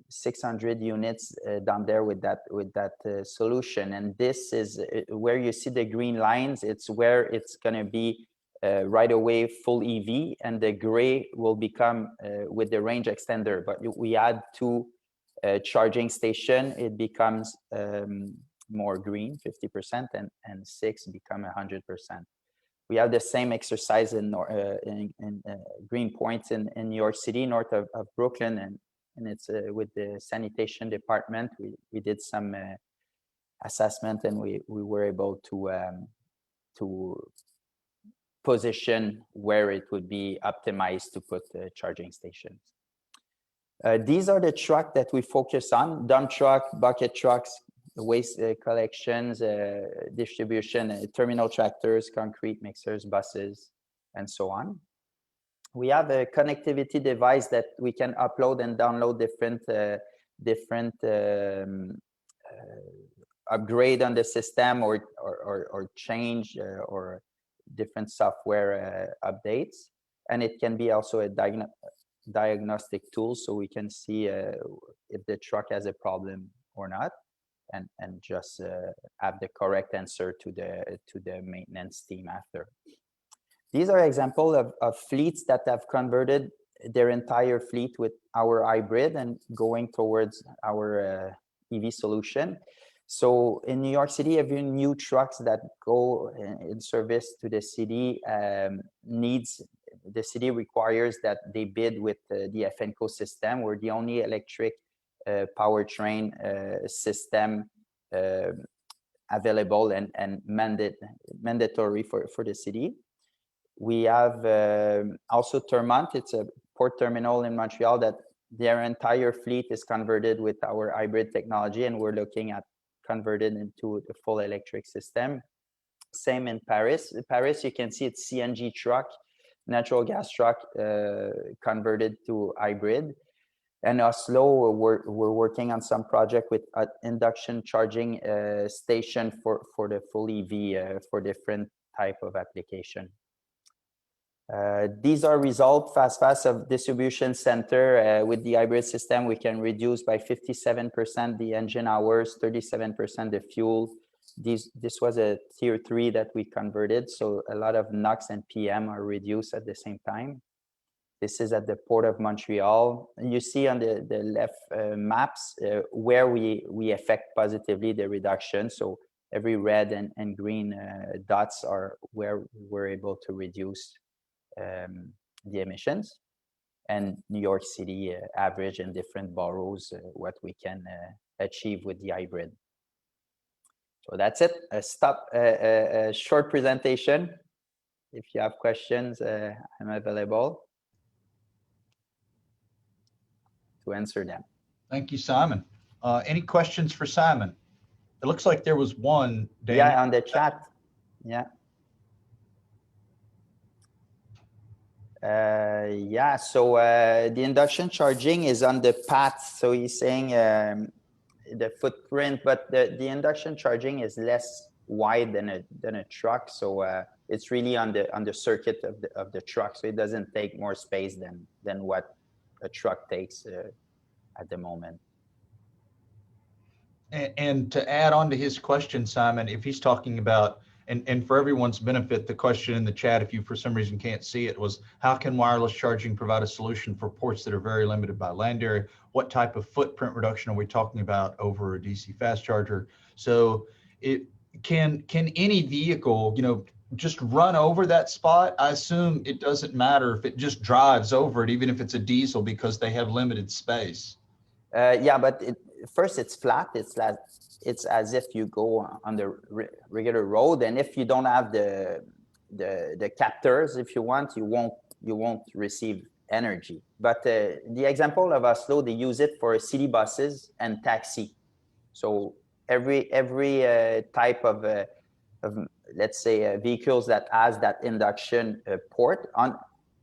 600 units down there with that solution. And this is where you see the green lines. It's where it's going to be right away full EV, and the gray will become with the range extender. But we add 2 charging station, it becomes more green, 50%, and 6 become 100%. We have the same exercise in Greenpoint in New York City, north of Brooklyn, and it's with the sanitation department. We did some assessment, and we were able to position where it would be optimized to put charging stations. These are the trucks that we focus on: dump truck, bucket trucks, waste collections, distribution, terminal tractors, concrete mixers, buses, and so on. We have a connectivity device that we can upload and download different upgrade on the system or change or different software updates. And it can be also a diagnostic tool, so we can see if the truck has a problem or not, and just have the correct answer to the maintenance team after. These are examples of fleets that have converted their entire fleet with our hybrid and going towards our EV solution. So in New York City, every new trucks that go in service to the city the city requires that they bid with the FNCO system. We're the only electric powertrain system available and mandatory for the city. We have also Termont. It's a port terminal in Montreal that their entire fleet is converted with our hybrid technology, and we're looking at converted into the full electric system. Same in Paris. In Paris, you can see it's CNG truck, natural gas truck converted to hybrid. And Oslo, we're working on some project with induction charging station for the full EV for different type of application. These are results fast of distribution center. With the hybrid system, we can reduce by 57% the engine hours, 37% the fuel. This was a tier 3 that we converted, so a lot of NOx and PM are reduced at the same time. This is at the Port of Montreal. And you see on the left maps where we affect positively the reduction. So every red and green dots are where we're able to reduce the emissions, and New York City average in different boroughs what we can achieve with the hybrid. So that's it. A short presentation. If you have questions, I'm available to answer them. Thank you, Simon. Any questions for Simon? It looks like there was one, Daniel. Yeah, on the chat. Yeah. Yeah, so the induction charging is on the path. So he's saying the footprint, but the induction charging is less wide than a truck. So it's really on the circuit of the truck. So it doesn't take more space than what a truck takes at the moment. And to add on to his question, Simon, if he's talking about, and for everyone's benefit, the question in the chat, if you for some reason can't see it, was how can wireless charging provide a solution for ports that are very limited by land area? What type of footprint reduction are we talking about over a DC fast charger? So it can any vehicle, just run over that spot? I assume it doesn't matter if it just drives over it, even if it's a diesel, because they have limited space. Yeah, but first it's flat. It's as if you go on the regular road, and if you don't have the captors, if you want, you won't receive energy. But the example of Oslo, they use it for city buses and taxi. So every type of let's say vehicles that has that induction port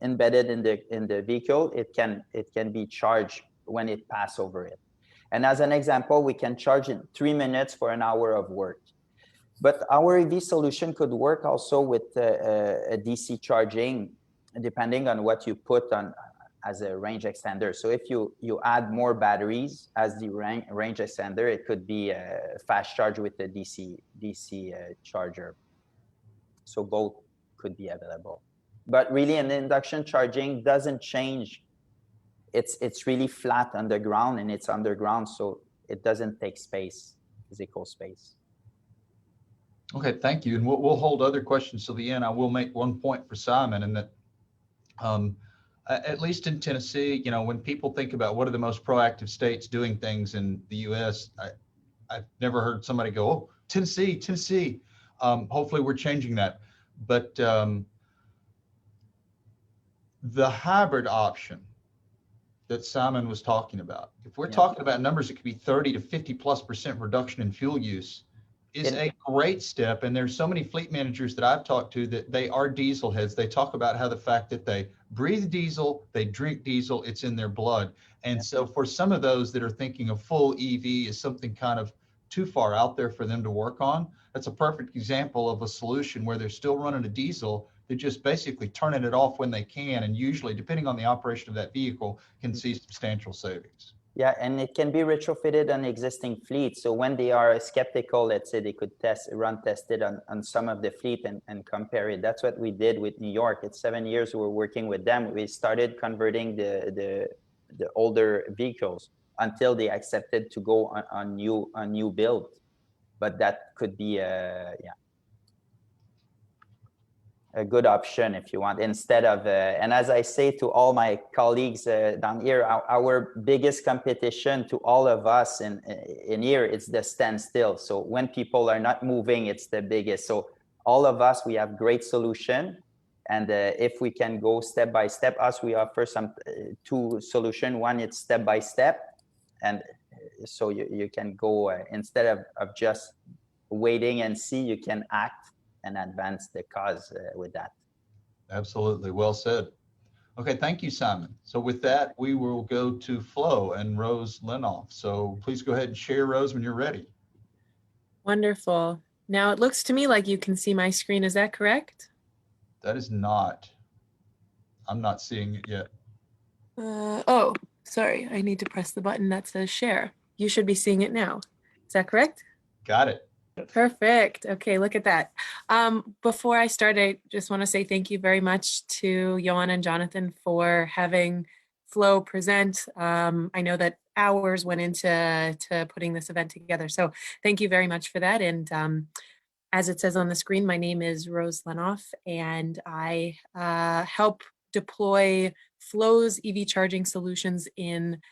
embedded in the vehicle, it can be charged when it pass over it. And as an example, we can charge in 3 minutes for an hour of work. But our EV solution could work also with a DC charging, depending on what you put on as a range extender. So if you add more batteries as the range extender, it could be a fast charge with a DC charger. So both could be available. But really, an induction charging doesn't change. It's really flat underground, and it's underground, so it doesn't take space, physical space. Okay, thank you. And we'll hold other questions till the end. I will make one point for Simon, and that at least in Tennessee, you know, when people think about what are the most proactive states doing things in the U.S., I've never heard somebody go, "Oh, Tennessee, Tennessee." Hopefully, we're changing that. But the hybrid option that Simon was talking about, if we're Yeah. talking about numbers that could be 30 to 50+% reduction in fuel use, is a great step. And there's so many fleet managers that I've talked to that they are diesel heads. They talk about how the fact that they breathe diesel, they drink diesel, it's in their blood. And so for some of those that are thinking of full EV is something kind of too far out there for them to work on, that's a perfect example of a solution where they're still running a diesel. They're just basically turning it off when they can. And usually, depending on the operation of that vehicle, can see substantial savings. Yeah, and it can be retrofitted on existing fleets. So when they are skeptical, let's say they could test it on some of the fleet and compare it. That's what we did with New York. It's 7 years we were working with them. We started converting the older vehicles until they accepted to go on new build. But that could be a good option if you want, instead of and as I say to all my colleagues down here, our biggest competition to all of us in here, it's the standstill. So when people are not moving, it's the biggest. So all of us, we have great solution, and if we can go step by step, we offer some two solution. One, it's step by step, and so you can go instead of just waiting and see, you can act and advance the cause with that. Absolutely. Well said. Okay, thank you, Simon. So with that, we will go to Flo and Rose Lenoff. So please go ahead and share, Rose, when you're ready. Wonderful. Now it looks to me like you can see my screen. Is that correct? That is not. I'm not seeing it yet. Oh, sorry. I need to press the button that says share. You should be seeing it now. Is that correct? Got it. Perfect. Okay, look at that. Before I start, I just want to say thank you very much to Johan and Jonathan for having Flo present. I know that hours went into putting this event together, so thank you very much for that. And as it says on the screen, my name is Rose Lenoff, and I help deploy Flo's EV charging solutions in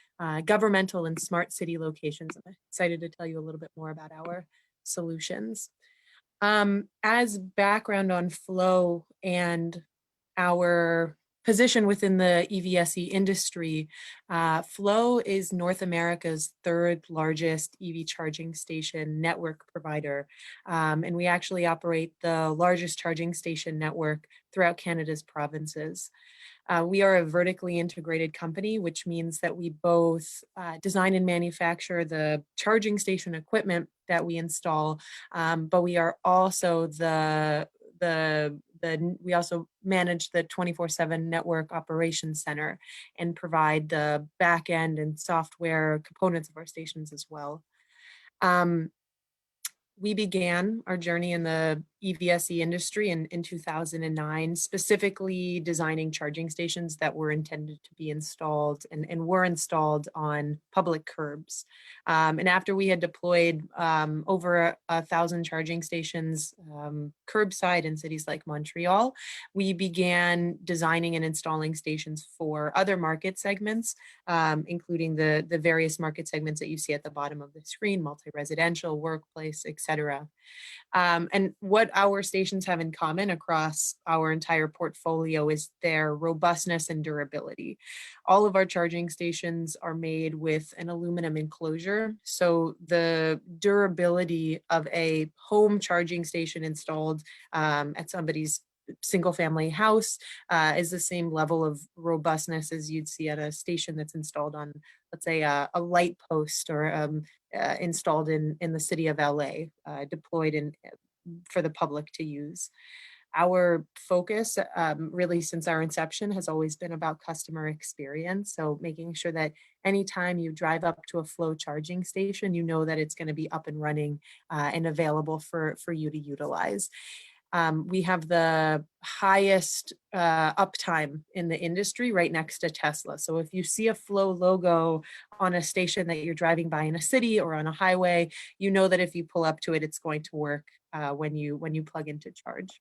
governmental and smart city locations. I'm excited to tell you a little bit more about our solutions. As background on Flo and our position within the EVSE industry, Flo is North America's third largest EV charging station network provider. And we actually operate the largest charging station network throughout Canada's provinces. We are a vertically integrated company, which means that we both design and manufacture the charging station equipment that we install, but we are also we also manage the 24/7 network operations center and provide the back end and software components of our stations as well. We began our journey in the EVSE industry in 2009, specifically designing charging stations that were intended to be installed and were installed on public curbs. And after we had deployed over 1,000 charging stations curbside in cities like Montreal, we began designing and installing stations for other market segments, including the various market segments that you see at the bottom of the screen: multi-residential, workplace, etc. And what our stations have in common across our entire portfolio is their robustness and durability. All of our charging stations are made with an aluminum enclosure, so the durability of a home charging station installed at somebody's single family house is the same level of robustness as you'd see at a station that's installed on, let's say, a light post or installed in the city of LA, deployed for the public to use. Our focus really since our inception has always been about customer experience. So making sure that anytime you drive up to a Flo charging station, you know that it's going to be up and running and available for you to utilize. We have the highest uptime in the industry right next to Tesla. So if you see a Flow logo on a station that you're driving by in a city or on a highway, you know that if you pull up to it, it's going to work when you plug in to charge.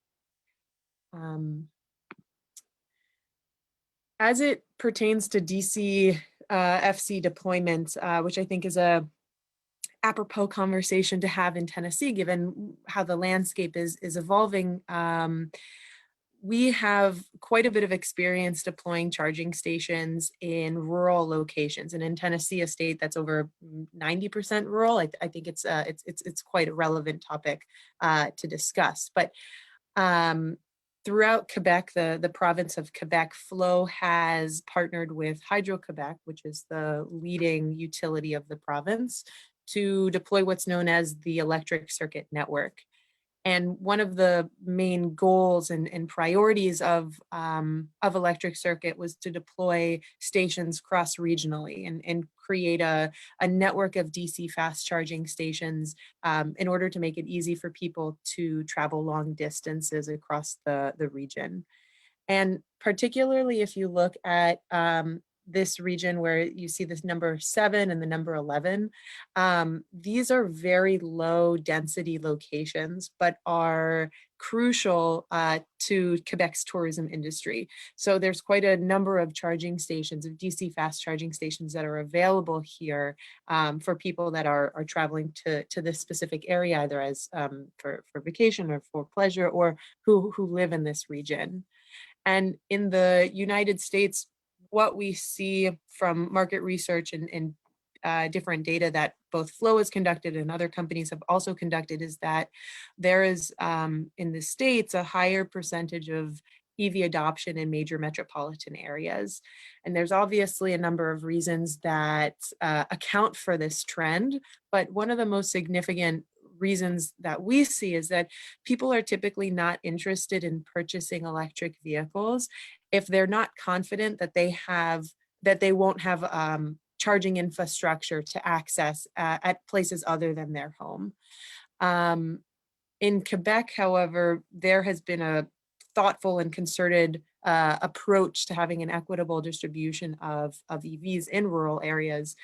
As it pertains to DC FC deployment, which I think is a apropos conversation to have in Tennessee, given how the landscape is evolving. We have quite a bit of experience deploying charging stations in rural locations, and in Tennessee, a state that's over 90% rural. I think it's quite a relevant topic to discuss. But throughout Quebec, the province of Quebec, Flow has partnered with Hydro-Quebec, which is the leading utility of the province, to deploy what's known as the electric circuit network. And one of the main goals and priorities of electric circuit was to deploy stations cross-regionally and create a network of DC fast charging stations in order to make it easy for people to travel long distances across the region. And particularly if you look at this region where you see this number 7 and the number 11, these are very low density locations, but are crucial to Quebec's tourism industry. So there's quite a number of charging stations, of DC fast charging stations that are available here for people that are traveling to this specific area, either as for vacation or for pleasure, or who live in this region. And in the United States, what we see from market research and different data that both Flow has conducted and other companies have also conducted is that there is, in the States, a higher percentage of EV adoption in major metropolitan areas. And there's obviously a number of reasons that account for this trend, but one of the most significant reasons that we see is that people are typically not interested in purchasing electric vehicles if they're not confident that they won't have charging infrastructure to access at places other than their home. In Quebec, however, there has been a thoughtful and concerted approach to having an equitable distribution of EVs in rural areas.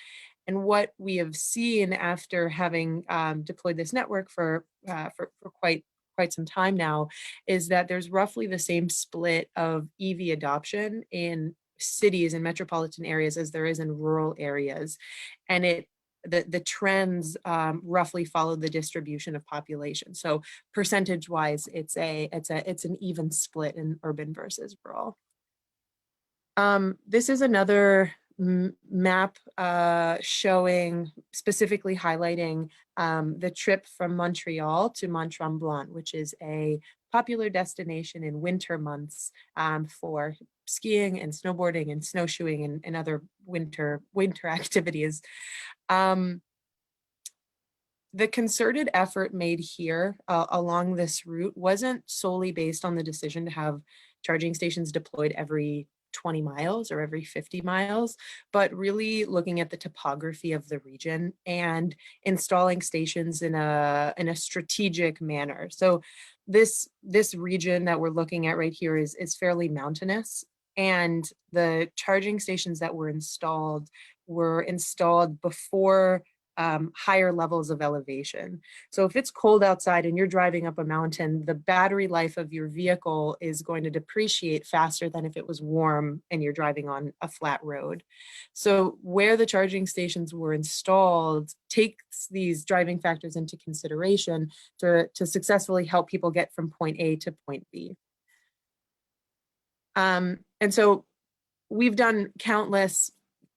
And what we have seen after having deployed this network for quite some time now is that there's roughly the same split of EV adoption in cities and metropolitan areas as there is in rural areas. And the trends roughly follow the distribution of population. So percentage-wise, it's an even split in urban versus rural. This is another map showing, specifically highlighting the trip from Montreal to Mont-Tremblant, which is a popular destination in winter months for skiing and snowboarding and snowshoeing and other winter activities. The concerted effort made here along this route wasn't solely based on the decision to have charging stations deployed every 20 miles or every 50 miles, but really looking at the topography of the region and installing stations in a strategic manner. So this region that we're looking at right here is fairly mountainous, and the charging stations that were installed before higher levels of elevation. So if it's cold outside and you're driving up a mountain, the battery life of your vehicle is going to depreciate faster than if it was warm and you're driving on a flat road. So where the charging stations were installed takes these driving factors into consideration to successfully help people get from point A to point B. And so we've done countless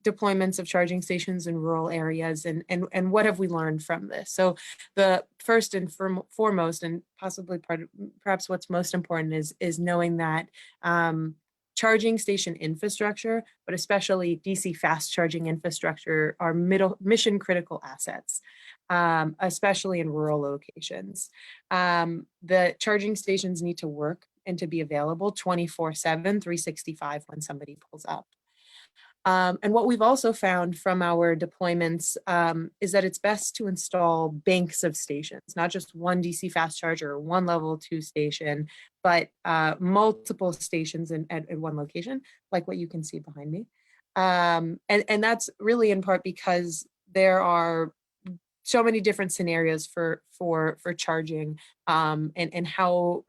deployments of charging stations in rural areas, and what have we learned from this? So the first and foremost, and possibly perhaps what's most important is knowing that charging station infrastructure, but especially DC fast charging infrastructure, are mission critical assets, especially in rural locations. The charging stations need to work and to be available 24/7, 365 when somebody pulls up. And what we've also found from our deployments is that it's best to install banks of stations, not just one DC fast charger or one level 2 station, but multiple stations at one location, like what you can see behind me. And that's really in part because there are so many different scenarios for charging, and how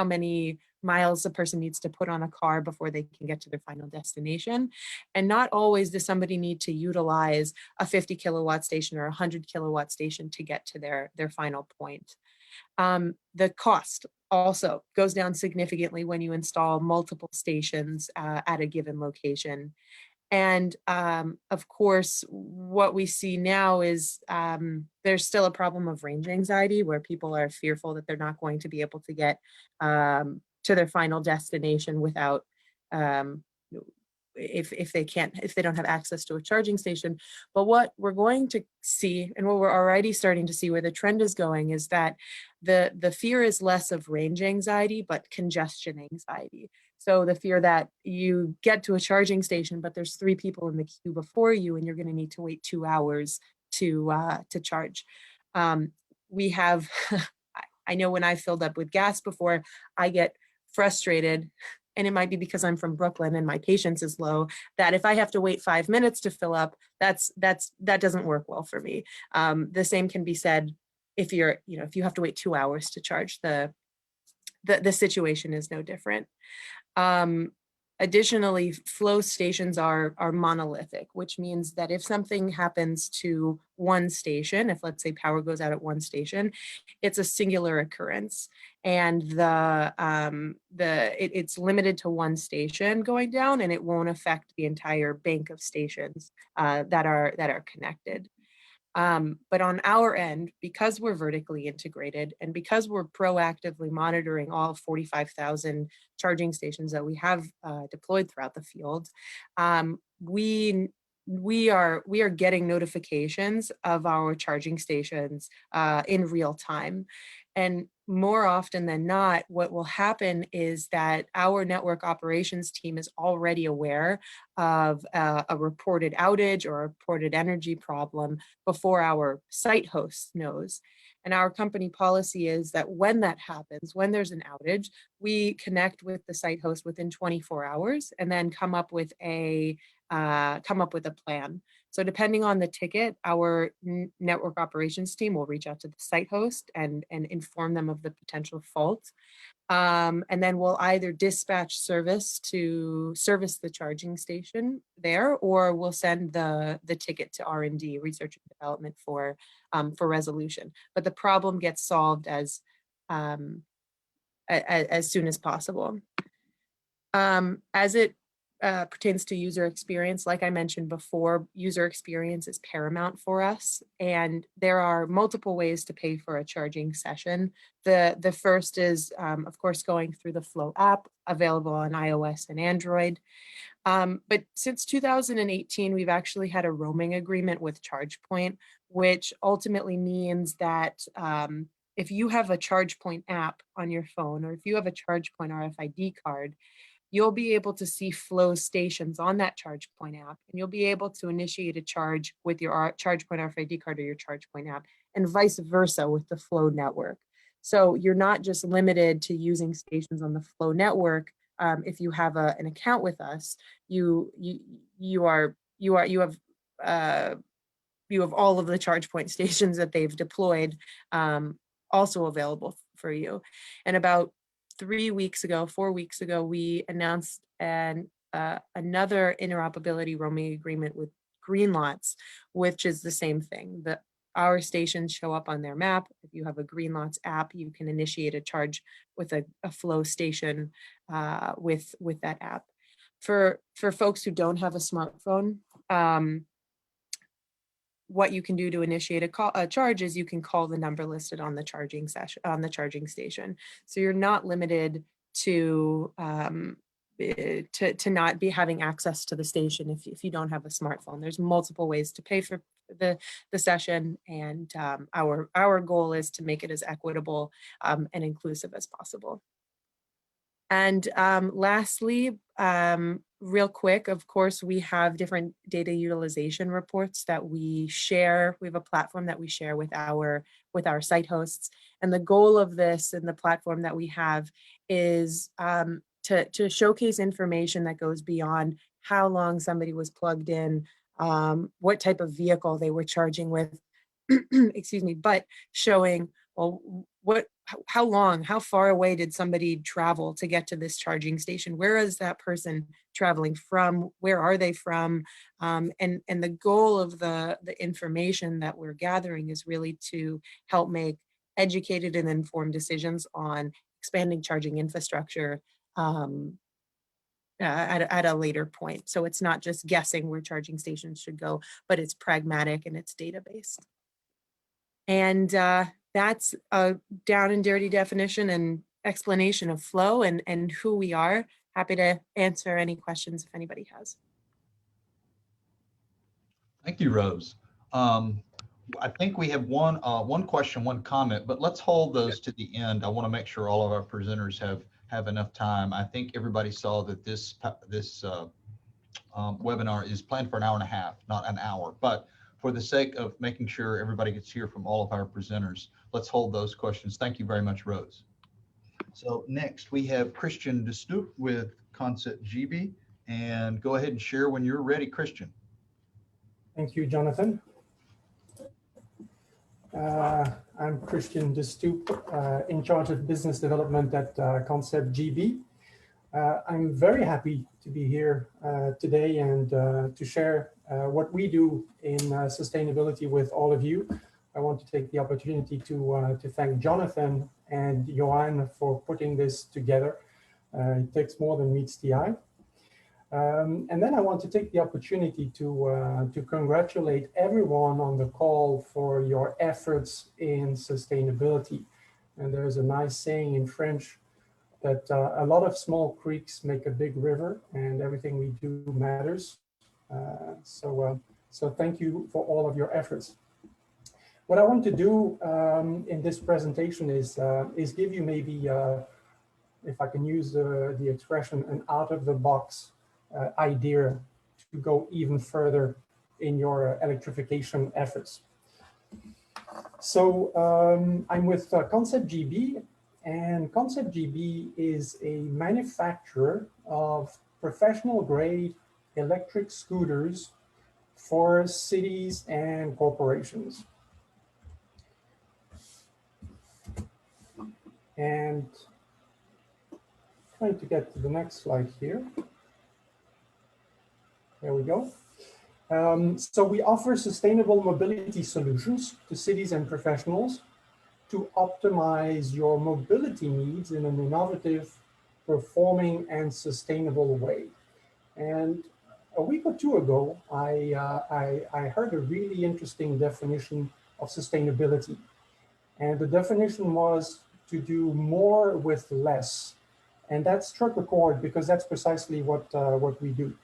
many miles a person needs to put on a car before they can get to their final destination. And not always does somebody need to utilize a 50 kilowatt station or a 100 kilowatt station to get to their final point. The cost also goes down significantly when you install multiple stations at a given location. And of course, what we see now is there's still a problem of range anxiety where people are fearful that they're not going to be able to get to their final destination without, if they don't have access to a charging station. But what we're going to see, and what we're already starting to see where the trend is going, is that the fear is less of range anxiety, but congestion anxiety. So the fear that you get to a charging station, but there's 3 people in the queue before you, and you're going to need to wait 2 hours to charge. We have, I know when I filled up with gas before, I get frustrated, and it might be because I'm from Brooklyn and my patience is low, that if I have to wait 5 minutes to fill up, that doesn't work well for me. The same can be said if if you have to wait 2 hours to charge. The situation is no different. Additionally, flow stations are monolithic, which means that if something happens to one station, if let's say power goes out at one station, it's a singular occurrence, and it's limited to one station going down, and it won't affect the entire bank of stations that are connected. But on our end, because we're vertically integrated and because we're proactively monitoring all 45,000 charging stations that we have deployed throughout the field, we are getting notifications of our charging stations in real time. And more often than not, what will happen is that our network operations team is already aware of a reported outage or a reported energy problem before our site host knows. And our company policy is that when that happens, when there's an outage, we connect with the site host within 24 hours and then come up with a plan. So depending on the ticket, our network operations team will reach out to the site host and inform them of the potential fault. And then we'll either dispatch service to service the charging station there, or we'll send the ticket to R&D, research and development, for resolution. But the problem gets solved as soon as possible. As it pertains to user experience, like I mentioned before, user experience is paramount for us, and there are multiple ways to pay for a charging session. The first is, of course, going through the Flow app, available on iOS and Android. But since 2018, we've actually had a roaming agreement with ChargePoint, which ultimately means that if you have a ChargePoint app on your phone, or if you have a ChargePoint RFID card, you'll be able to see Flow stations on that ChargePoint app, and you'll be able to initiate a charge with your ChargePoint RFID card or your ChargePoint app, and vice versa with the Flow network. So you're not just limited to using stations on the Flow network. If you have an account with us, you have all of the ChargePoint stations that they've deployed also available for you. And about 4 weeks ago, we announced another interoperability roaming agreement with Greenlots, which is the same thing. Our stations show up on their map. If you have a Greenlots app, you can initiate a charge with a Flow station with that app. For folks who don't have a smartphone, what you can do to initiate a charge is you can call the number listed on the charging station. So you're not limited to not be having access to the station if you don't have a smartphone. There's multiple ways to pay for the session, and our goal is to make it as equitable and inclusive as possible. And lastly, real quick, of course, we have different data utilization reports that we share. We have a platform that we share with our site hosts. And the goal of this and the platform that we have is to showcase information that goes beyond how long somebody was plugged in, what type of vehicle they were charging with, excuse me, but showing, well, how far away did somebody travel to get to this charging station? Where is that person traveling from? Where are they from? And the goal of the information that we're gathering is really to help make educated and informed decisions on expanding charging infrastructure at a later point. So it's not just guessing where charging stations should go, but it's pragmatic and it's data-based. And that's a down and dirty definition and explanation of Flow and who we are. Happy to answer any questions if anybody has. Thank you, Rose. I think we have one question, one comment, but let's hold those to the end. I want to make sure all of our presenters have enough time. I think everybody saw that this webinar is planned for an hour and a half, not an hour, but for the sake of making sure everybody gets to hear from all of our presenters, let's hold those questions. Thank you very much, Rose. So next we have Christian Destoop with Concept GB, and go ahead and share when you're ready, Christian. Thank you, Jonathan. I'm Christian Destoop, in charge of business development at Concept GB. I'm very happy to be here today and to share what we do in sustainability with all of you. I want to take the opportunity to thank Jonathan and Joanne for putting this together. It takes more than meets the eye. And then I want to take the opportunity to congratulate everyone on the call for your efforts in sustainability. And there's a nice saying in French that a lot of small creeks make a big river, and everything we do matters. So thank you for all of your efforts. What I want to do in this presentation is give you maybe, if I can use the expression, an out-of-the-box idea to go even further in your electrification efforts. So I'm with Concept GB, and Concept GB is a manufacturer of professional-grade electric scooters for cities and corporations. And trying to get to the next slide here. There we go. So we offer sustainable mobility solutions to cities and professionals to optimize your mobility needs in an innovative, performing, and sustainable way. And a week or two ago, I heard a really interesting definition of sustainability. And the definition was to do more with less. And that struck a chord because that's precisely what we do.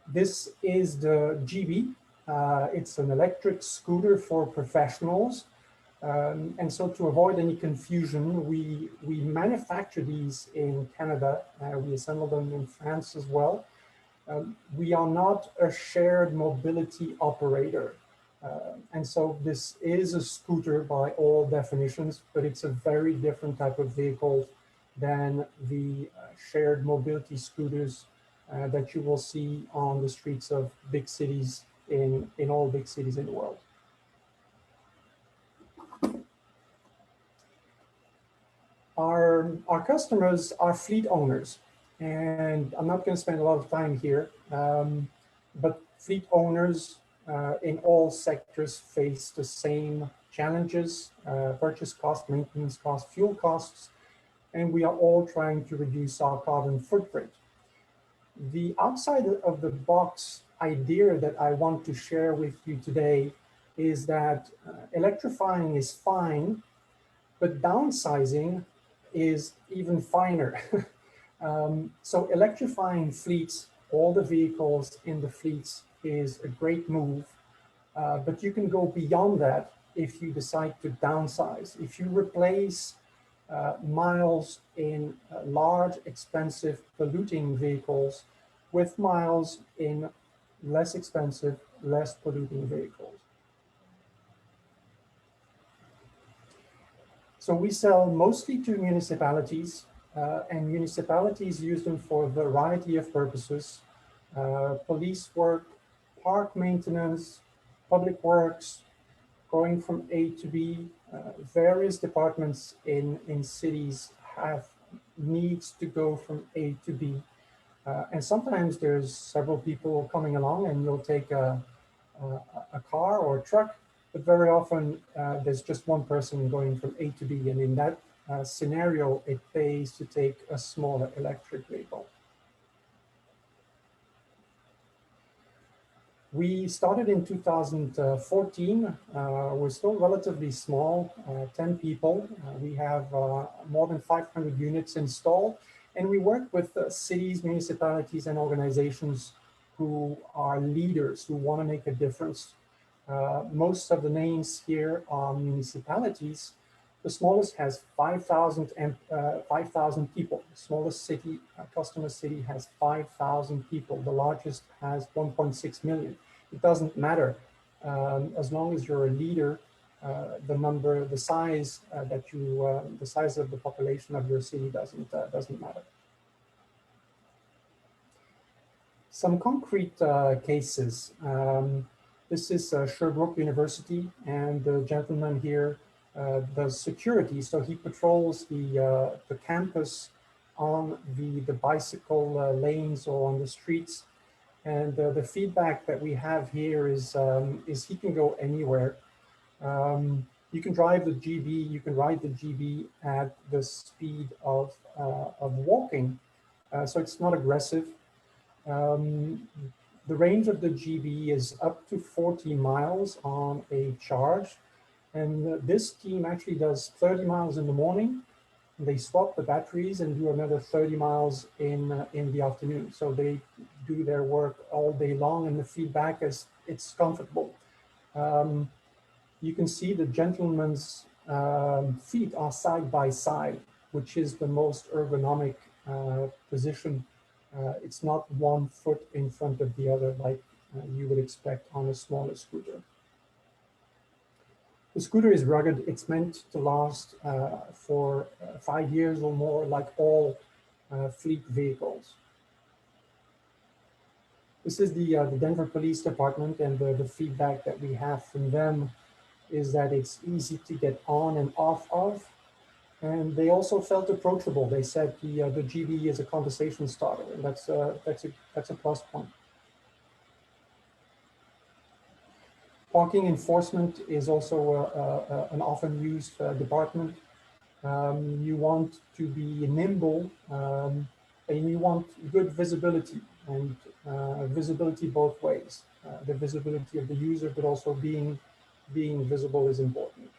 This is the GB. It's an electric scooter for professionals. And so to avoid any confusion, we manufacture these in Canada. We assemble them in France as well. We are not a shared mobility operator. And so this is a scooter by all definitions, but it's a very different type of vehicle than the shared mobility scooters that you will see on the streets of big cities in all big cities in the world. Our customers are fleet owners, and I'm not going to spend a lot of time here, but fleet owners in all sectors face the same challenges, purchase cost, maintenance cost, fuel costs, and we are all trying to reduce our carbon footprint. The outside of the box idea that I want to share with you today is that electrifying is fine, but downsizing is even finer. So electrifying fleets, all the vehicles in the fleets, is a great move, but you can go beyond that if you decide to downsize. If you replace miles in large, expensive, polluting vehicles with miles in less expensive, less polluting vehicles. So we sell mostly to municipalities, and municipalities use them for a variety of purposes: police work, park maintenance, public works, going from A to B. Various departments in cities have needs to go from A to B. And sometimes there's several people coming along and you'll take a car or a truck, but very often there's just one person going from A to B. And in that scenario, it pays to take a smaller electric vehicle. We started in 2014. We're still relatively small, 10 people. We have more than 500 units installed, and we work with cities, municipalities, and organizations who are leaders, who want to make a difference. Most of the names here are municipalities. The smallest has 5,000 people. The smallest city, customer city, has 5,000 people. The largest has 1.6 million. It doesn't matter. As long as you're a leader, the size the size of the population of your city doesn't matter. Some concrete cases. This is Sherbrooke University, and the gentleman here does security. So he patrols the campus on the bicycle lanes or on the streets. And the feedback that we have here is he can go anywhere. You can drive the GB, you can ride the GB at the speed of walking. So it's not aggressive. The range of the GB is up to 40 miles on a charge. And this team actually does 30 miles in the morning. They swap the batteries and do another 30 miles in the afternoon. So they do their work all day long, and the feedback is it's comfortable. You can see the gentleman's feet are side by side, which is the most ergonomic position. It's not one foot in front of the other like you would expect on a smaller scooter. The scooter is rugged. It's meant to last for 5 years or more, like all fleet vehicles. This is the Denver Police Department, and the feedback that we have from them is that it's easy to get on and off of. And they also felt approachable. They said the GB is a conversation starter, and that's a plus point. Parking enforcement is also an often used department. You want to be nimble, and you want good visibility, and visibility both ways. The visibility of the user, but also being visible is important.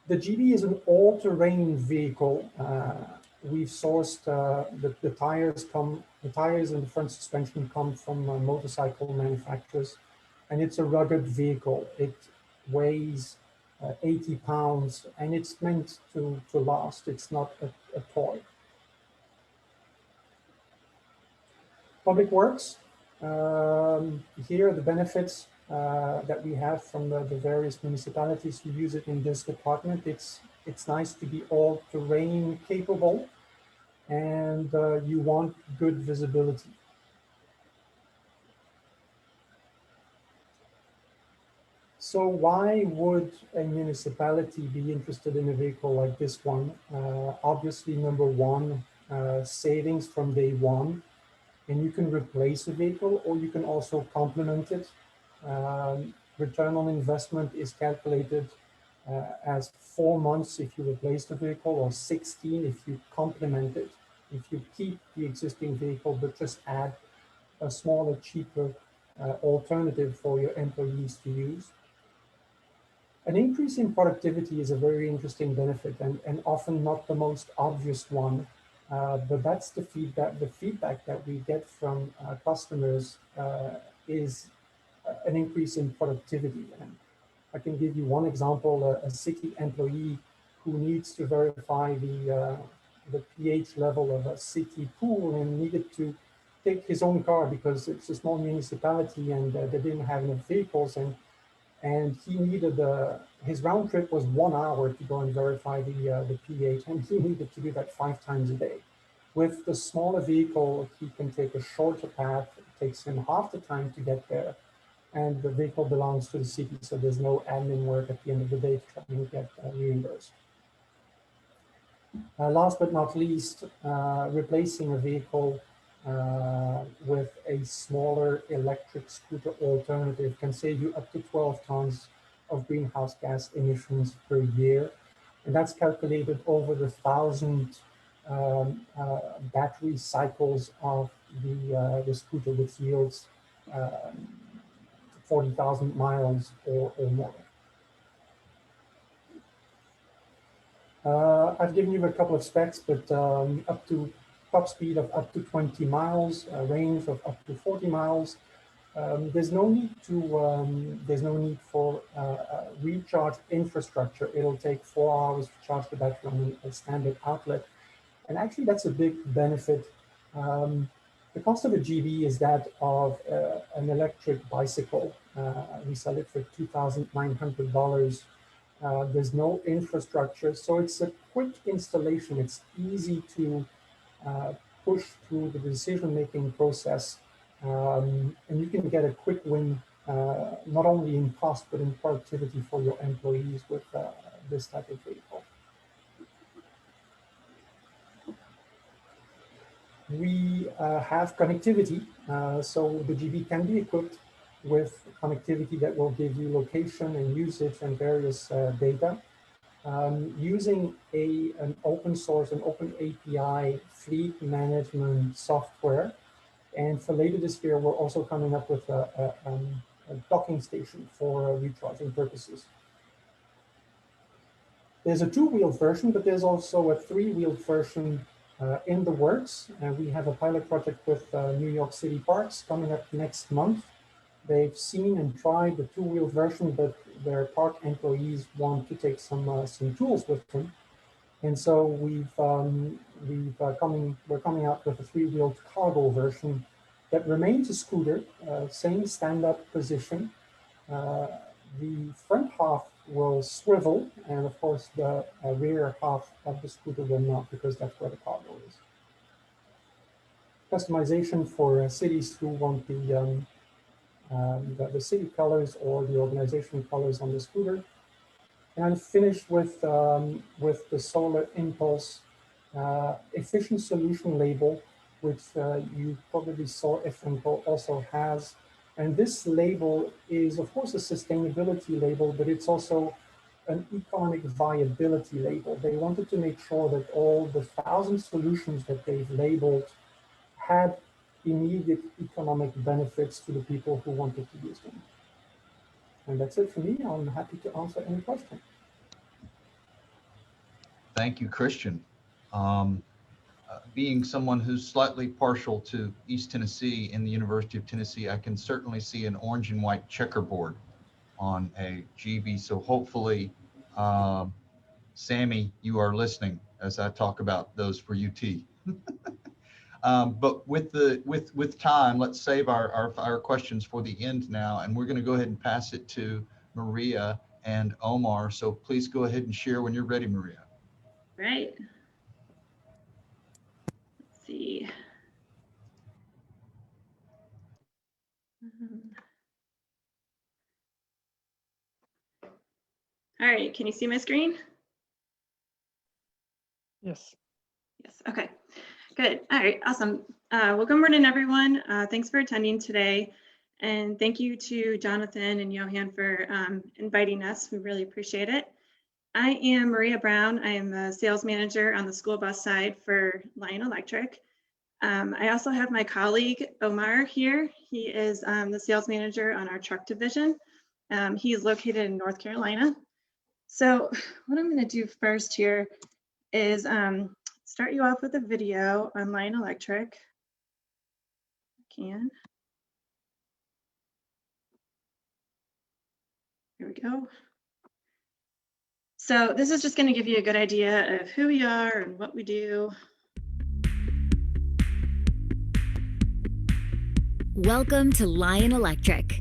The GB is an all-terrain vehicle. We've sourced the tires and the front suspension come from motorcycle manufacturers, and it's a rugged vehicle. It weighs 80 pounds, and it's meant to last. It's not a toy. Public Works. Here are the benefits that we have from the various municipalities who use it in this department. It's nice to be all-terrain capable, and you want good visibility. So why would a municipality be interested in a vehicle like this one? Obviously, number one, savings from day one, and you can replace a vehicle or you can also complement it. Return on investment is calculated as 4 months if you replace the vehicle, or 16 if you complement it. If you keep the existing vehicle but just add a smaller, cheaper alternative for your employees to use. An increase in productivity is a very interesting benefit, and often not the most obvious one, but that's the feedback. The feedback that we get from customers is an increase in productivity. And can give you one example, a city employee who needs to verify the pH level of a city pool and needed to take his own car because it's a small municipality and they didn't have enough vehicles, and he needed his round trip was 1 hour to go and verify the pH, and he needed to do that 5 times a day. With the smaller vehicle, he can take a shorter path. It takes him half the time to get there, and the vehicle belongs to the city, so there's no admin work at the end of the day to try and get reimbursed. Last but not least, replacing a vehicle with a smaller electric scooter alternative can save you up to 12 tons of greenhouse gas emissions per year. And that's calculated over the 1,000 battery cycles of the scooter, which yields 40,000 miles or more. I've given you a couple of specs, but up to top speed of up to 20 miles, a range of up to 40 miles. There's no need for recharge infrastructure. It'll take 4 hours to charge the battery on a standard outlet, and actually that's a big benefit. The cost of a GB is that of an electric bicycle. We sell it for $2,900. There's no infrastructure, so it's a quick installation. It's easy to push through the decision-making process, and you can get a quick win, not only in cost, but in productivity for your employees with this type of vehicle. We have connectivity, so the GB can be equipped with connectivity that will give you location and usage and various data. Using an open source and open API fleet management software. And for later this year, we're also coming up with a docking station for recharging purposes. There's a 2-wheeled version, but there's also a 3-wheeled version in the works. We have a pilot project with New York City Parks coming up next month. They've seen and tried the 2-wheel version, but their park employees want to take some tools with them, and so we're coming out with a 3-wheeled cargo version that remains a scooter, same stand-up position. The front half will swivel, and of course the rear half of the scooter will not, because that's where the cargo is. Customization for cities who want the city colors or the organization colors on the scooter. And I'm finished with the Solar Impulse efficient solution label, which you probably saw Equitable also has. And this label is, of course, a sustainability label, but it's also an economic viability label. They wanted to make sure that all the 1,000 solutions that they've labeled had immediate economic benefits to the people who wanted to use them. And that's it for me. I'm happy to answer any question. Thank you, Christian. Being someone who's slightly partial to East Tennessee and the University of Tennessee, I can certainly see an orange and white checkerboard on a GB. So hopefully, Sammy, you are listening as I talk about those for UT. But with time, let's save our questions for the end now, and we're going to go ahead and pass it to Maria and Omar. So please go ahead and share when you're ready, Maria. Right. Let's see. All right, can you see my screen? Yes. Yes, okay, good. All right, awesome. Well, good morning, everyone. Thanks for attending today. And thank you to Jonathan and Johan for inviting us. We really appreciate it. I am Maria Brown. I am the sales manager on the school bus side for Lion Electric. I also have my colleague Omar here. He is the sales manager on our truck division. He is located in North Carolina. So what I'm going to do first here is start you off with a video on Lion Electric. I can. Here we go. So this is just going to give you a good idea of who we are and what we do. Welcome to Lion Electric.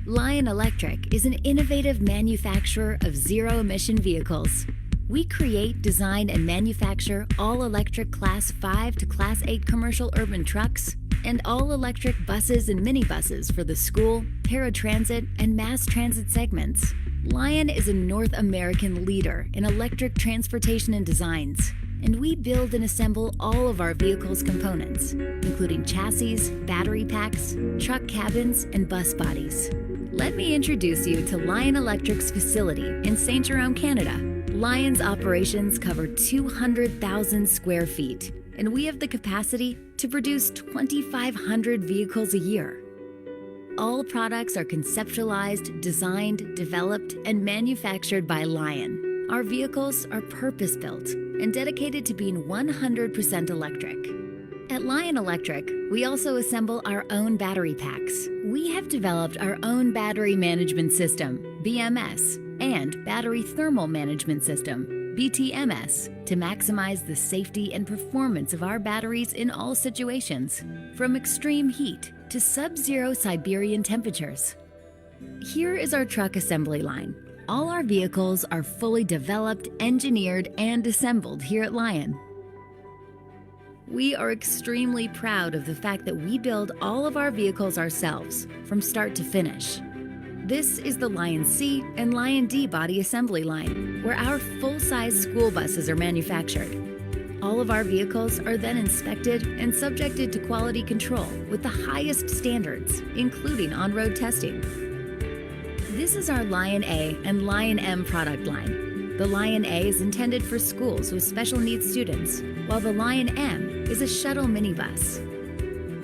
Lion Electric is an innovative manufacturer of zero-emission vehicles. We create, design, and manufacture all-electric Class 5 to Class 8 commercial urban trucks and all-electric buses and minibuses for the school, paratransit, and mass transit segments. Lion is a North American leader in electric transportation and designs, and we build and assemble all of our vehicles' components, including chassis, battery packs, truck cabins, and bus bodies. Let me introduce you to Lion Electric's facility in Saint Jerome, Canada. Lion's operations cover 200,000 square feet, and we have the capacity to produce 2,500 vehicles a year. All products are conceptualized, designed, developed, and manufactured by Lion. Our vehicles are purpose-built and dedicated to being 100% electric. At Lion Electric, we also assemble our own battery packs. We have developed our own battery management system, BMS, and battery thermal management system, BTMS, to maximize the safety and performance of our batteries in all situations, from extreme heat to sub-zero Siberian temperatures. Here is our truck assembly line. All our vehicles are fully developed, engineered, and assembled here at Lion. We are extremely proud of the fact that we build all of our vehicles ourselves, from start to finish. This is the Lion C and Lion D body assembly line, where our full-size school buses are manufactured. All of our vehicles are then inspected and subjected to quality control with the highest standards, including on-road testing. This is our Lion A and Lion M product line. The Lion A is intended for schools with special needs students, while the Lion M is a shuttle minibus.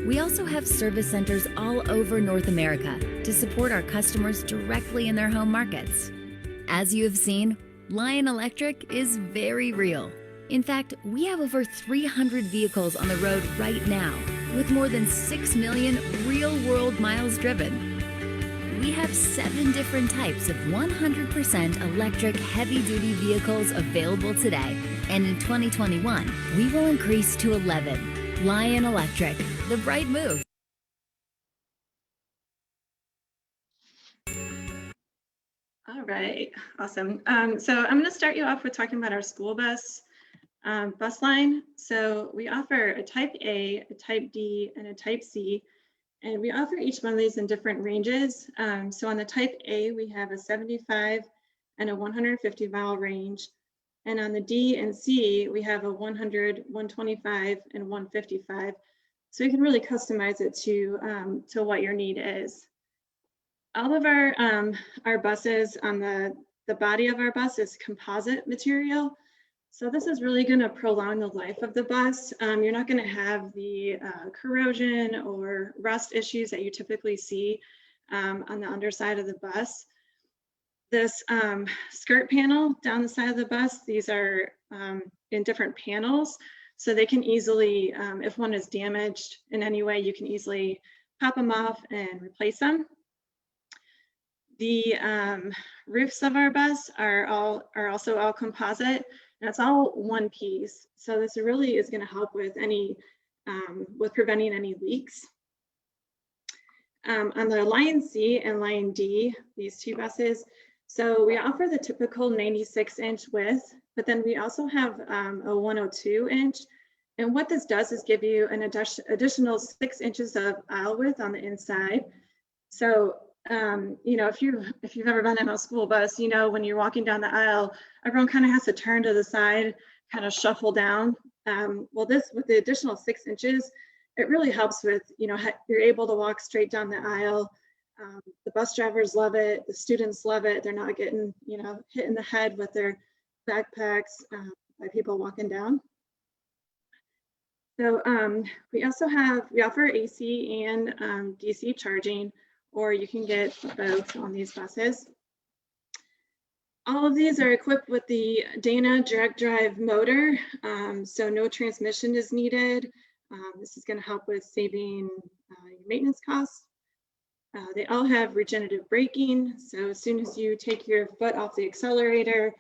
We also have service centers all over North America to support our customers directly in their home markets. As you have seen, Lion Electric is very real. In fact, we have over 300 vehicles on the road right now, with more than 6 million real-world miles driven. We have 7 different types of 100% electric heavy-duty vehicles available today, and in 2021, we will increase to 11. Lion Electric, the bright move. All right, awesome. So I'm going to start you off with talking about our school bus line. So we offer a Type A, a Type D, and a Type C, and we offer each one of these in different ranges. So on the Type A, we have a 75 and a 150 mile range. And on the D and C, we have a 100, 125, and 155. So you can really customize it to what your need is. All of our buses, on the body of our bus is composite material. So this is really going to prolong the life of the bus. You're not going to have the corrosion or rust issues that you typically see on the underside of the bus. This skirt panel down the side of the bus, these are in different panels. So they can easily, if one is damaged in any way, you can easily pop them off and replace them. The roofs of our bus are also all composite. That's all one piece. So this really is going to help with with preventing any leaks. On the Lion C and Lion D, these two buses, so we offer the typical 96-inch width, but then we also have a 102-inch. And what this does is give you an additional 6 inches of aisle width on the inside. So you know, if you've ever been in a school bus, you know, when you're walking down the aisle, everyone kind of has to turn to the side, kind of shuffle down. Well, this, with the additional 6 inches, it really helps with, you know, you're able to walk straight down the aisle. The bus drivers love it. The students love it. They're not getting, you know, hit in the head with their backpacks by people walking down. So we offer AC and DC charging, or you can get both on these buses. All of these are equipped with the Dana direct drive motor, so no transmission is needed. This is going to help with saving your maintenance costs. They all have regenerative braking, so as soon as you take your foot off the accelerator,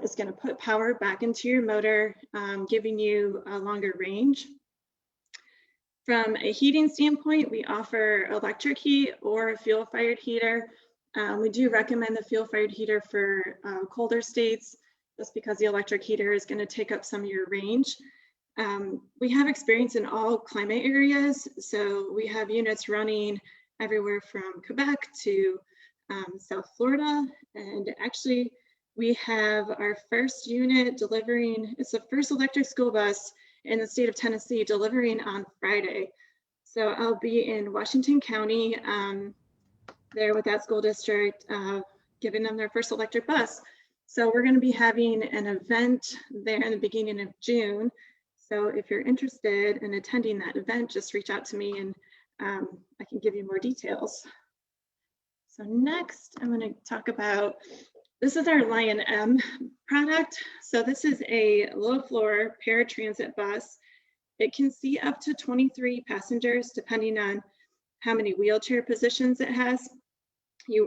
is going to put power back into your motor, giving you a longer range. From a heating standpoint, we offer electric heat or a fuel-fired heater. We do recommend the fuel-fired heater for colder states, just because the electric heater is going to take up some of your range. We have experience in all climate areas, so we have units running everywhere from Quebec to South Florida, and actually we have our first unit delivering, it's the first electric school bus in the state of Tennessee delivering on Friday. So I'll be in Washington County there with that school district, giving them their first electric bus. So we're going to be having an event there in the beginning of June. So if you're interested in attending that event, just reach out to me and I can give you more details. So next, I'm going to talk about, this is our Lion M product. So this is a low floor paratransit bus. It can seat up to 23 passengers, depending on how many wheelchair positions it has,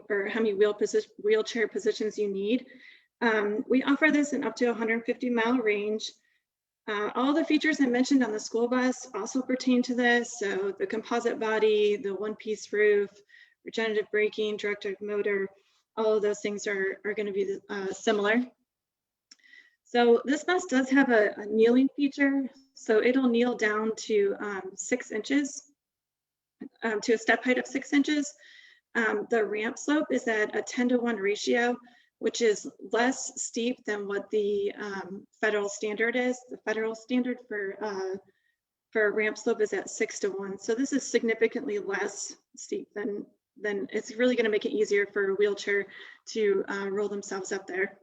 or how many wheelchair positions you need. We offer this in up to 150-mile range. All the features I mentioned on the school bus also pertain to this. So the composite body, the one-piece roof, regenerative braking, directed motor, all of those things are going to be similar. So this bus does have a kneeling feature. So it'll kneel down to 6 inches, to a step height of 6 inches. The ramp slope is at a 10-to-1 ratio, which is less steep than what the federal standard is. The federal standard for ramp slope is at 6-to-1. So this is significantly less steep than it's really going to make it easier for a wheelchair to roll themselves up there.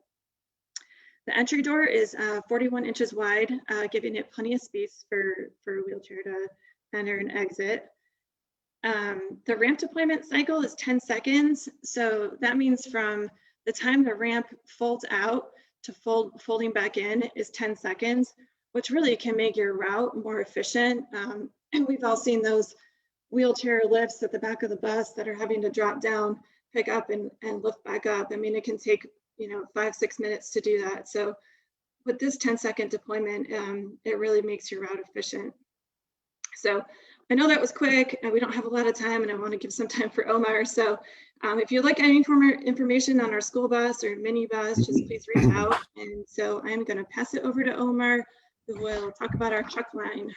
The entry door is 41 inches wide, giving it plenty of space for a wheelchair to enter and exit. The ramp deployment cycle is 10 seconds. So that means from the time the ramp folds out to folding back in is 10 seconds, which really can make your route more efficient. And we've all seen those wheelchair lifts at the back of the bus that are having to drop down, pick up and lift back up. I mean, it can take 5-6 minutes to do that. So with this 10-second deployment, it really makes your route efficient. So I know that was quick and we don't have a lot of time, and I want to give some time for Omar. So if you'd like any information on our school bus or mini bus, just please reach out. And so I'm going to pass it over to Omar, who will talk about our truck line.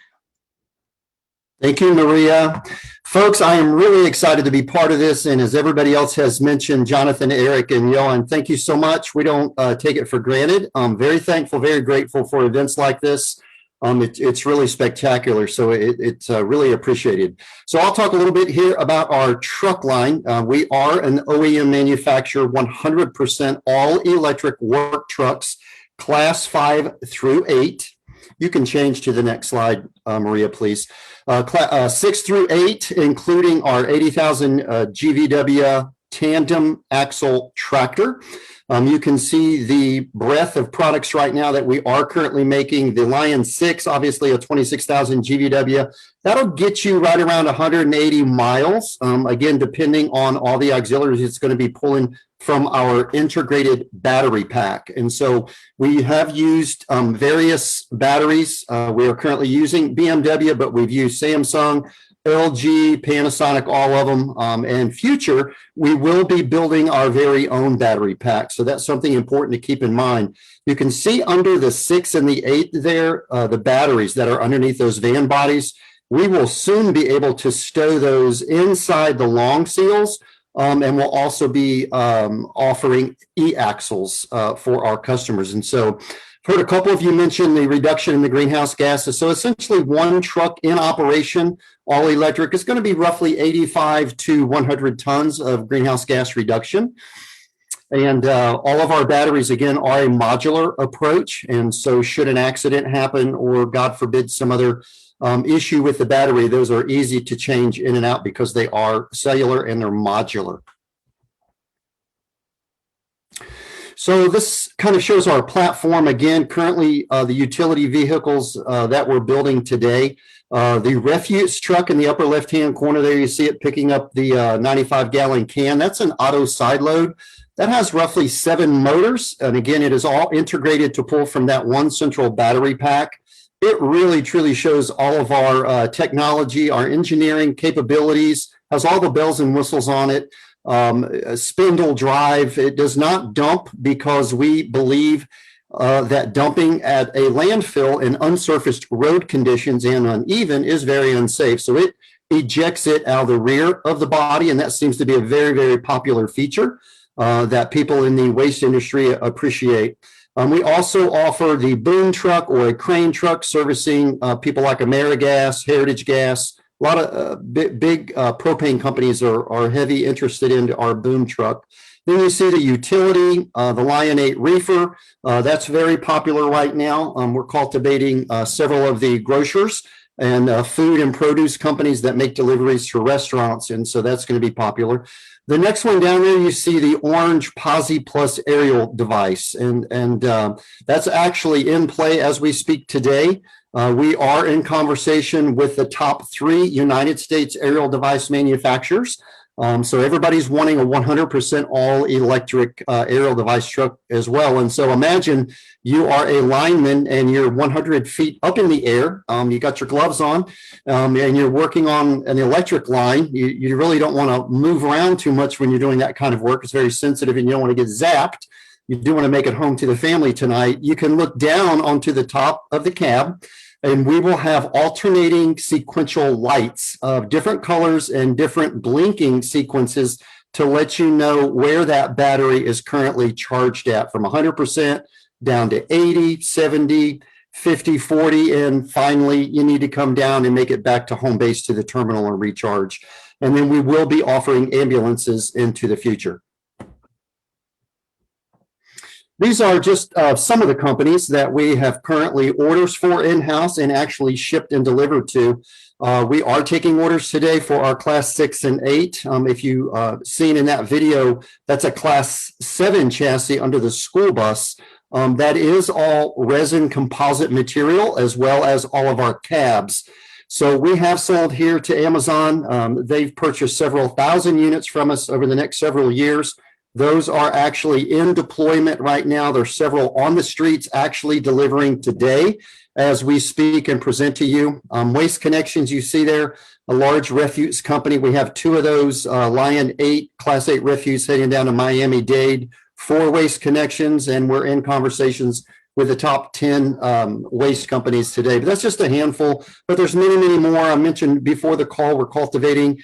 Thank you, Maria. Folks, I am really excited to be part of this. And as everybody else has mentioned, Jonathan, Eric, and Johan, thank you so much. We don't take it for granted. I'm very thankful, very grateful for events like this. It's really spectacular. So it's really appreciated. So I'll talk a little bit here about our truck line. We are an OEM manufacturer, 100% all electric work trucks, class 5 through 8. You can change to the next slide, Maria, please. 6 through 8, including our 80,000 GVW tandem axle tractor. You can see the breadth of products right now that we are currently making. The Lion 6, obviously a 26,000 GVW. That'll get you right around 180 miles. Again, depending on all the auxiliaries it's going to be pulling from our integrated battery pack. And so we have used various batteries. We are currently using BMW, but we've used Samsung, LG, Panasonic, all of them. And future, we will be building our very own battery pack. So that's something important to keep in mind. You can see under the 6 and the 8 there, the batteries that are underneath those van bodies. We will soon be able to stow those inside the long seals. And we'll also be offering e-axles for our customers. And so I've heard a couple of you mention the reduction in the greenhouse gases. So essentially one truck in operation, all electric, is going to be roughly 85 to 100 tons of greenhouse gas reduction. And all of our batteries, again, are a modular approach. And so should an accident happen or, God forbid, some other issue with the battery, those are easy to change in and out because they are cellular and they're modular. So this kind of shows our platform. Again, currently the utility vehicles that we're building today. The refuse truck in the upper left-hand corner there, you see it picking up the 95-gallon can. That's an auto side load. That has roughly 7 motors. And again, it is all integrated to pull from that one central battery pack. It really, truly shows all of our technology, our engineering capabilities, has all the bells and whistles on it. A spindle drive. It does not dump because we believe that dumping at a landfill in unsurfaced road conditions and uneven is very unsafe. So it ejects it out of the rear of the body, and that seems to be a very, very popular feature that people in the waste industry appreciate. We also offer the boom truck or a crane truck servicing people like AmeriGas, Heritage Gas. A lot of big propane companies are heavy interested in our boom truck. Then you see the utility, the Lion 8 reefer. That's very popular right now. We're cultivating several of the grocers and food and produce companies that make deliveries to restaurants. And so that's going to be popular. The next one down there, you see the orange Posi Plus aerial device. And that's actually in play as we speak today. We are in conversation with the top 3 United States aerial device manufacturers. So everybody's wanting a 100% all electric aerial device truck as well. And so imagine you are a lineman and you're 100 feet up in the air. You got your gloves on and you're working on an electric line. You really don't want to move around too much when you're doing that kind of work. It's very sensitive and you don't want to get zapped. You do want to make it home to the family tonight. You can look down onto the top of the cab, and we will have alternating sequential lights of different colors and different blinking sequences to let you know where that battery is currently charged at, from 100% down to 80, 70, 50, 40, and finally you need to come down and make it back to home base to the terminal and recharge. And then we will be offering ambulances into the future. These are just some of the companies that we have currently orders for in-house and actually shipped and delivered to. We are taking orders today for our Class 6 and 8. If you seen in that video, that's a Class 7 chassis under the school bus. That is all resin composite material as well as all of our cabs. So we have sold here to Amazon. They've purchased several thousand units from us over the next several years. Those are actually in deployment right now. There's several on the streets actually delivering today as we speak and present to you. Waste Connections, you see there, a large refuse company. We have 2 of those, Lion 8, Class 8 refuse heading down to Miami-Dade for Waste Connections, and we're in conversations with the top 10 waste companies today. But that's just a handful, but there's many, many more. I mentioned before the call, we're cultivating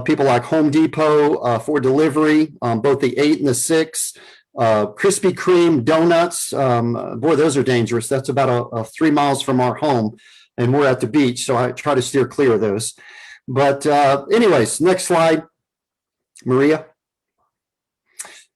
people like Home Depot for delivery, both the 8 and the 6. Krispy Kreme donuts, boy, those are dangerous. That's about 3 miles from our home, and we're at the beach, so I try to steer clear of those. But anyways, next slide, Maria.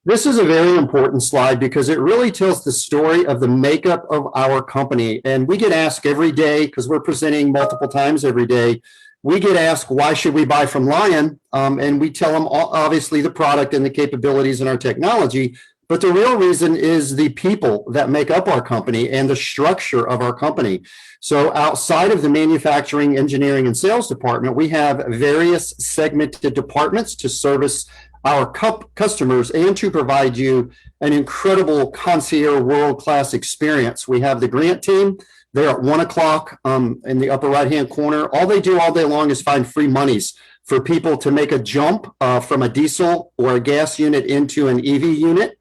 This is a very important slide because it really tells the story of the makeup of our company. And we get asked every day, because we're presenting multiple times every day, we get asked, why should we buy from Lion? And we tell them, obviously, the product and the capabilities and our technology. But the real reason is the people that make up our company and the structure of our company. So outside of the manufacturing, engineering, and sales department, we have various segmented departments to service our customers and to provide you an incredible concierge world-class experience. We have the grant team. They're at 1 o'clock in the upper right-hand corner. All they do all day long is find free monies for people to make a jump from a diesel or a gas unit into an EV unit.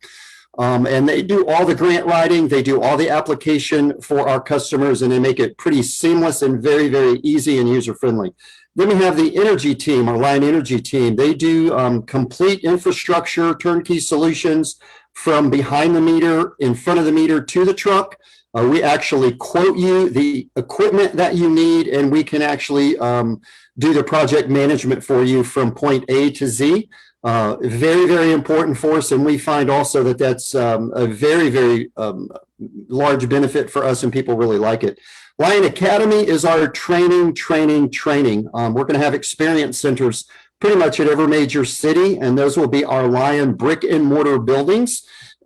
And they do all the grant writing. They do all the application for our customers, and they make it pretty seamless and very, very easy and user-friendly. Then we have the energy team, our Lion Energy team. They do complete infrastructure, turnkey solutions from behind the meter, in front of the meter to the truck. We actually quote you the equipment that you need, and we can actually do the project management for you from point A to Z. Very, very important for us, and we find also that that's a very, very large benefit for us, and people really like it. Lion Academy is our training. We're going to have experience centers pretty much at every major city, and those will be our Lion brick and mortar buildings.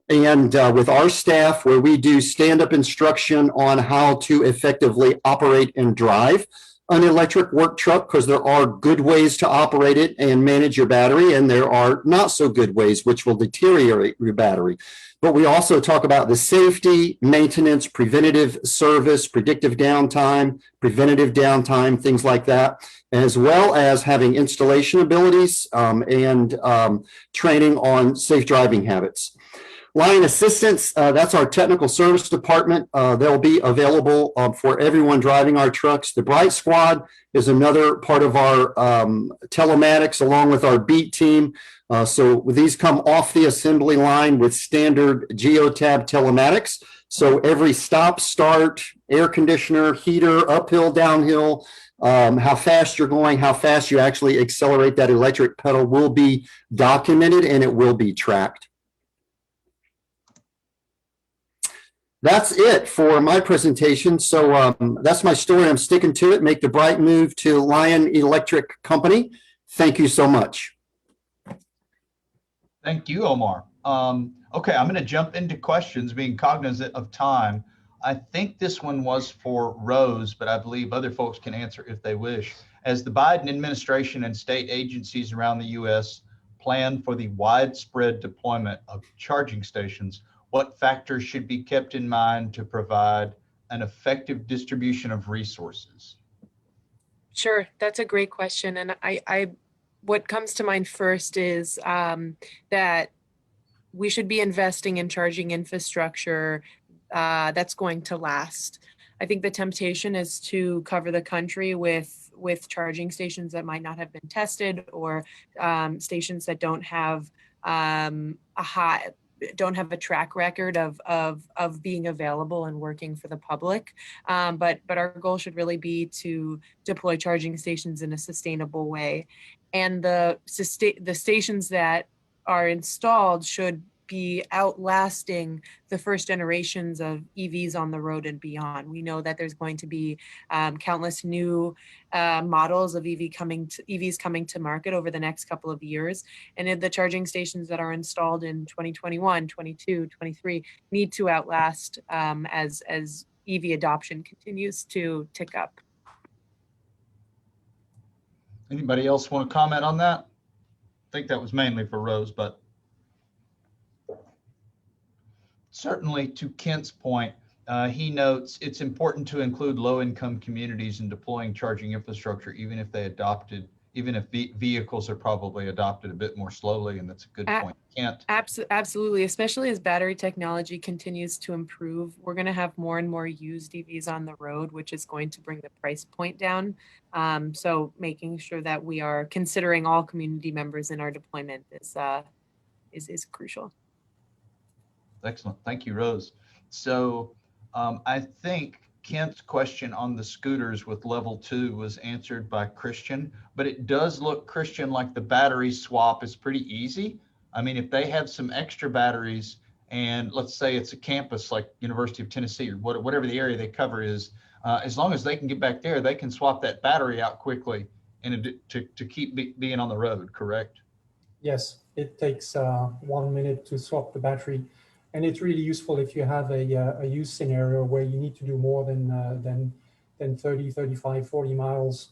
And with our staff, where we do stand-up instruction on how to effectively operate and drive an electric work truck because there are good ways to operate it and manage your battery, and there are not so good ways which will deteriorate your battery. But we also talk about the safety, maintenance, preventative service, predictive downtime, preventative downtime, things like that, as well as having installation abilities and training on safe driving habits. Line assistance, that's our technical service department. They'll be available for everyone driving our trucks. The Bright Squad is another part of our telematics along with our beat team. So these come off the assembly line with standard geotab telematics. So every stop, start, air conditioner, heater, uphill, downhill, how fast you're going, how fast you actually accelerate that electric pedal will be documented and it will be tracked. That's it for my presentation. So that's my story. I'm sticking to it. Make the bright move to Lion Electric Company. Thank you so much. Thank you, Omar. Okay, I'm going to jump into questions, being cognizant of time. I think this one was for Rose, but I believe other folks can answer if they wish. As the Biden administration and state agencies around the U.S. plan for the widespread deployment of charging stations, what factors should be kept in mind to provide an effective distribution of resources? Sure, that's a great question. And what comes to mind first is that we should be investing in charging infrastructure that's going to last. I think the temptation is to cover the country with charging stations that might not have been tested, or stations that don't have a track record of being available and working for the public. But our goal should really be to deploy charging stations in a sustainable way. And the stations that are installed should be outlasting the first generations of EVs on the road and beyond. We know that there's going to be countless new models of EVs coming to market over the next couple of years. And the charging stations that are installed in 2021, 22, 23 need to outlast as EV adoption continues to tick up. Anybody else want to comment on that? I think that was mainly for Rose, but certainly to Kent's point, he notes it's important to include low-income communities in deploying charging infrastructure, even if vehicles are probably adopted a bit more slowly, and that's a good point. Kent? Absolutely, especially as battery technology continues to improve. We're going to have more and more used EVs on the road, which is going to bring the price point down. So making sure that we are considering all community members in our deployment is crucial. Excellent. Thank you, Rose. So I think Kent's question on the scooters with level 2 was answered by Christian, but it does look, Christian, like the battery swap is pretty easy. I mean, if they have some extra batteries, and let's say it's a campus like University of Tennessee or whatever the area they cover is, as long as they can get back there, they can swap that battery out quickly and to keep being on the road, correct? Yes, it takes 1 minute to swap the battery. And it's really useful if you have a use scenario where you need to do more than 30, 35, 40 miles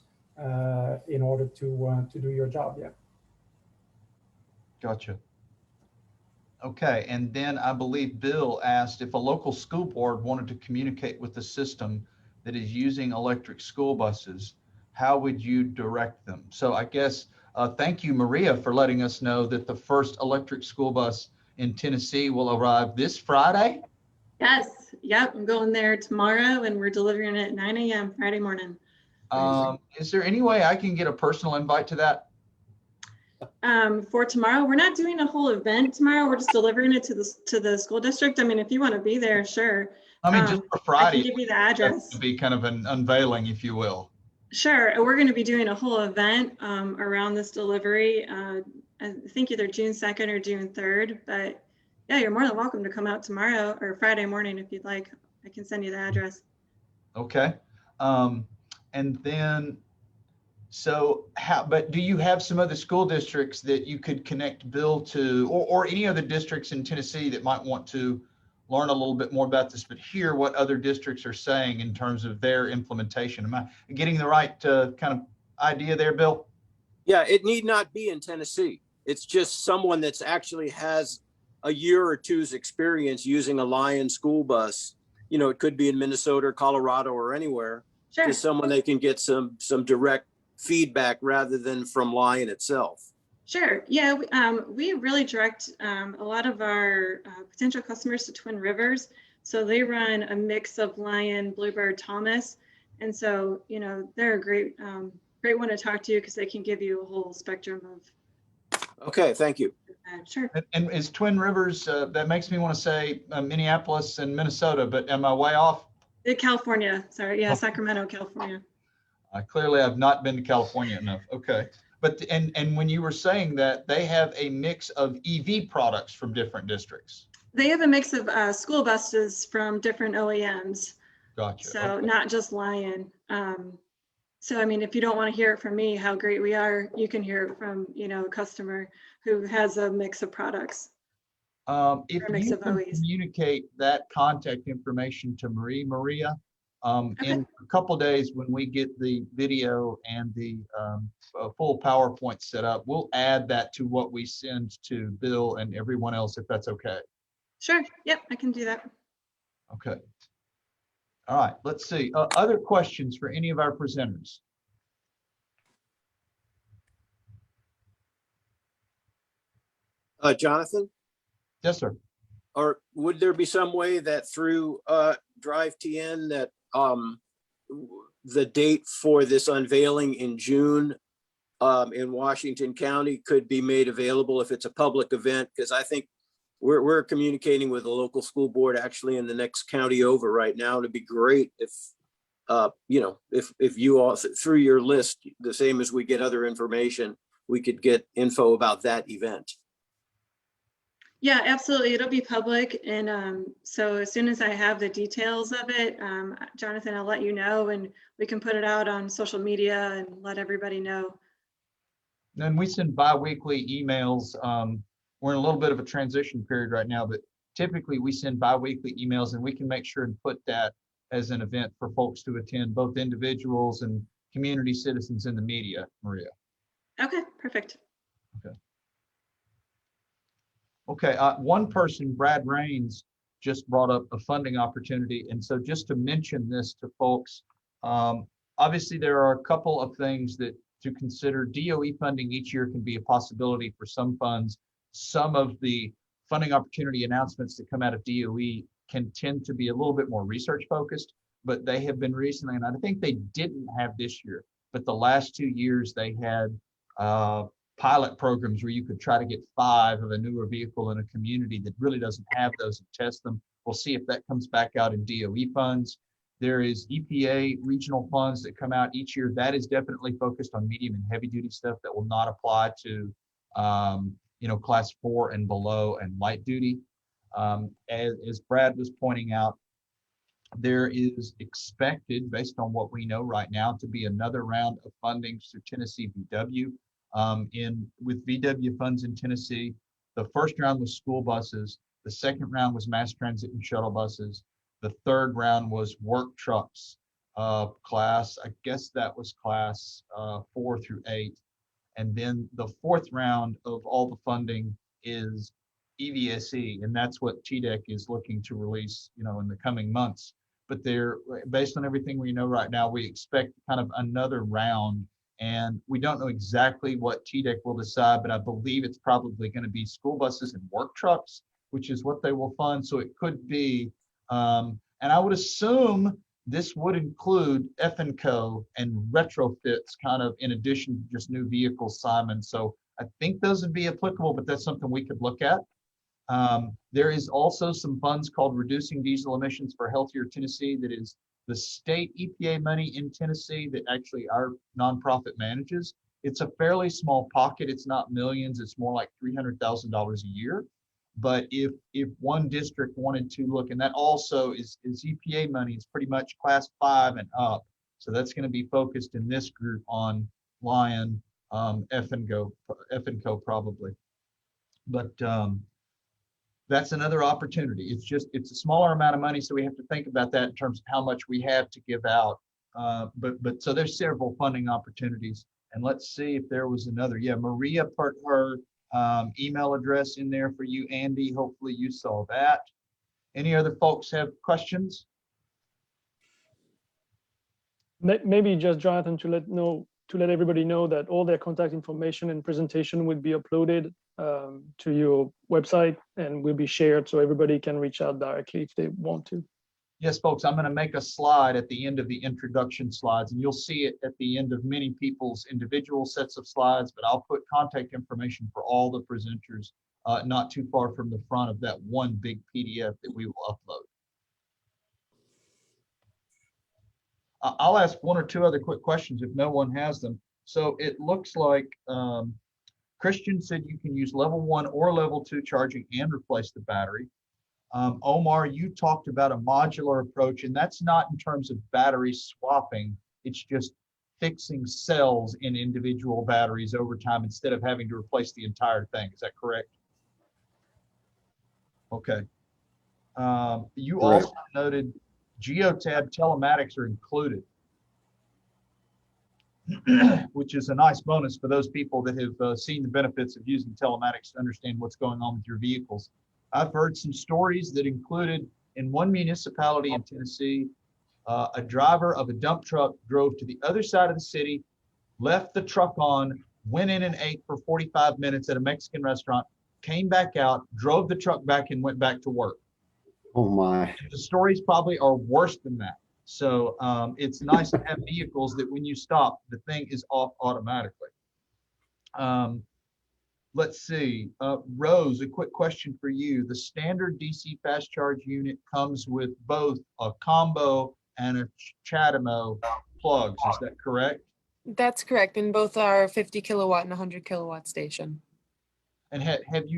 in order to do your job. Yeah. Gotcha. Okay, and then I believe Bill asked if a local school board wanted to communicate with the system that is using electric school buses, how would you direct them? So I guess, thank you, Maria, for letting us know that the first electric school bus in Tennessee will arrive this Friday? Yes. Yep. I'm going there tomorrow and we're delivering it at 9 a.m. Friday morning. Is there any way I can get a personal invite to that? For tomorrow, we're not doing a whole event tomorrow. We're just delivering it to the school district. I mean, if you want to be there, sure. I mean, just for Friday. I can give you the address. To be kind of an unveiling, if you will. Sure. We're going to be doing a whole event around this delivery. I think either June 2nd or June 3rd, but yeah, you're more than welcome to come out tomorrow or Friday morning if you'd like. I can send you the address. Okay. And then, but do you have some other school districts that you could connect Bill to, or any other districts in Tennessee that might want to learn a little bit more about this, but hear what other districts are saying in terms of their implementation. Am I getting the right kind of idea there, Bill? Yeah, it need not be in Tennessee. It's just someone that's actually has a year or two's experience using a Lion school bus. You know, it could be in Minnesota or Colorado or anywhere. Sure. Just someone they can get some direct feedback rather than from Lion itself. Sure. Yeah, we really direct a lot of our potential customers to Twin Rivers. So they run a mix of Lion, Bluebird, Thomas. And so, you know, they're a great one to talk to because they can give you a whole spectrum of. Okay, thank you. Sure. And is Twin Rivers, that makes me want to say Minneapolis and Minnesota, but am I way off? California, sorry. Yeah, Sacramento, California. Clearly I've not been to California enough. Okay. But, and when you were saying that they have a mix of EV products from different districts. They have a mix of school buses from different OEMs. Gotcha. So Okay. not just Lion. So, I mean, if you don't want to hear it from me, how great we are, you can hear it from, you know, a customer who has a mix of products. If mix you of can OEs. communicate that contact information to Maria, Okay. in a couple days when we get the video and the full PowerPoint set up, we'll add that to what we send to Bill and everyone else, if that's okay. Sure. Yep, I can do that. Okay. All right, let's see. Other questions for any of our presenters? Jonathan? Yes, sir. Or would there be some way that through DriveTN that the date for this unveiling in June in Washington County could be made available if it's a public event? Because I think we're communicating with the local school board actually in the next county over right now. It'd be great if you know, if you all through your list, the same as we get other information, we could get info about that event. Yeah, absolutely. It'll be public. And so as soon as I have the details of it, Jonathan, I'll let you know and we can put it out on social media and let everybody know. Then we send bi-weekly emails. We're in a little bit of a transition period right now, but typically we send bi-weekly emails and we can make sure and put that as an event for folks to attend, both individuals and community citizens in the media, Maria. Okay, perfect. Okay, one person, Brad Rains, just brought up a funding opportunity. And so just to mention this to folks, obviously there are a couple of things that to consider. DOE funding each year can be a possibility for some funds. Some of the funding opportunity announcements that come out of DOE can tend to be a little bit more research focused, but they have been recently, and I think they didn't have this year, but the last 2 years they had pilot programs where you could try to get 5 of a newer vehicle in a community that really doesn't have those and test them. We'll see if that comes back out in DOE funds. There is EPA regional funds that come out each year. That is definitely focused on medium and heavy duty stuff that will not apply to, you know, class 4 and below and light duty. As Brad was pointing out, there is expected, based on what we know right now, to be another round of funding through Tennessee VW. With VW funds in Tennessee, the first round was school buses, the second round was mass transit and shuttle buses, the third round was work trucks, class, I guess that was class 4 through 8. And then the fourth round of all the funding is EVSE, and that's what TDEC is looking to release, you know, in the coming months. But they're, based on everything we know right now, we expect kind of another round. And we don't know exactly what TDEC will decide, but I believe it's probably going to be school buses and work trucks, which is what they will fund. So it could be, and I would assume this would include F&Co and retrofits kind of in addition to just new vehicles, Simon. So I think those would be applicable, but that's something we could look at. There is also some funds called Reducing Diesel Emissions for Healthier Tennessee that is the state EPA money in Tennessee that actually our nonprofit manages. It's a fairly small pocket. It's not millions. It's more like $300,000 a year. But if one district wanted to look, and that also is EPA money, it's pretty much class 5 and up. So that's going to be focused in this group on Lion, F&Co probably. But that's another opportunity. It's a smaller amount of money, so we have to think about that in terms of how much we have to give out. But so there's several funding opportunities. And let's see if there was another. Yeah, Maria put her email address in there for you, Andy. Hopefully you saw that. Any other folks have questions? Maybe just Jonathan to let everybody know that all their contact information and presentation will be uploaded to your website and will be shared so everybody can reach out directly if they want to. Yes, folks, I'm going to make a slide at the end of the introduction slides, and you'll see it at the end of many people's individual sets of slides, but I'll put contact information for all the presenters not too far from the front of that one big PDF that we will upload. I'll ask one or two other quick questions if no one has them. So it looks like Christian said you can use level 1 or level 2 charging and replace the battery. Omar, you talked about a modular approach, and that's not in terms of battery swapping. It's just fixing cells in individual batteries over time instead of having to replace the entire thing. Is that correct? Okay. You also noted Geotab telematics are included, which is a nice bonus for those people that have seen the benefits of using telematics to understand what's going on with your vehicles. I've heard some stories that included in one municipality in Tennessee, a driver of a dump truck drove to the other side of the city, left the truck on, went in and ate for 45 minutes at a Mexican restaurant, came back out, drove the truck back and went back to work. Oh my. And the stories probably are worse than that. So it's nice to have vehicles that when you stop, the thing is off automatically. Let's see, Rose, a quick question for you. The standard DC fast charge unit comes with both a combo and a CHAdeMO plugs, is that correct? That's correct. And both are 50 kilowatt and 100 kilowatt station. And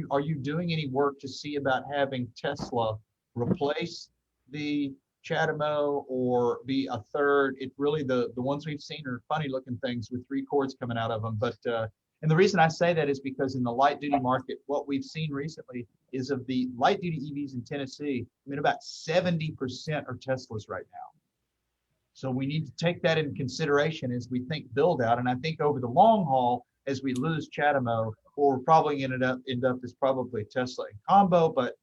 are you doing any work to see about having Tesla replace the CHAdeMO or be a third? It really, the ones we've seen are funny looking things with 3 cords coming out of them. But and the reason I say that is because in the light duty market, what we've seen recently is of the light duty EVs in Tennessee, I mean, about 70% are Teslas right now. So we need to take that in consideration as we think build out. And I think over the long haul, as we lose CHAdeMO, or we're probably end up as probably Tesla and combo, but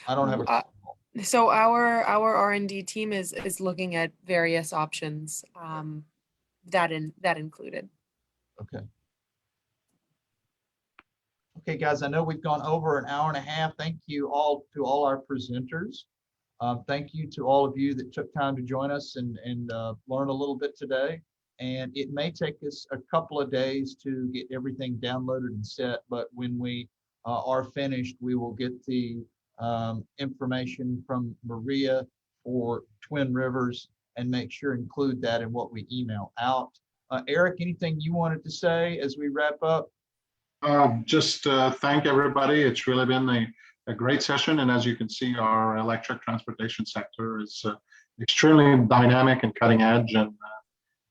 I don't have a so our R&D team is looking at various options that included. Okay. Okay, guys, I know we've gone over an hour and a half. Thank you all to all our presenters. Thank you to all of you that took time to join us and learn a little bit today. And it may take us a couple of days to get everything downloaded and set, but when we are finished, we will get the information from Maria for Twin Rivers and make sure include that in what we email out. Eric, anything you wanted to say as we wrap up? Just thank everybody. It's really been a great session. And as you can see, our electric transportation sector is extremely dynamic and cutting edge. And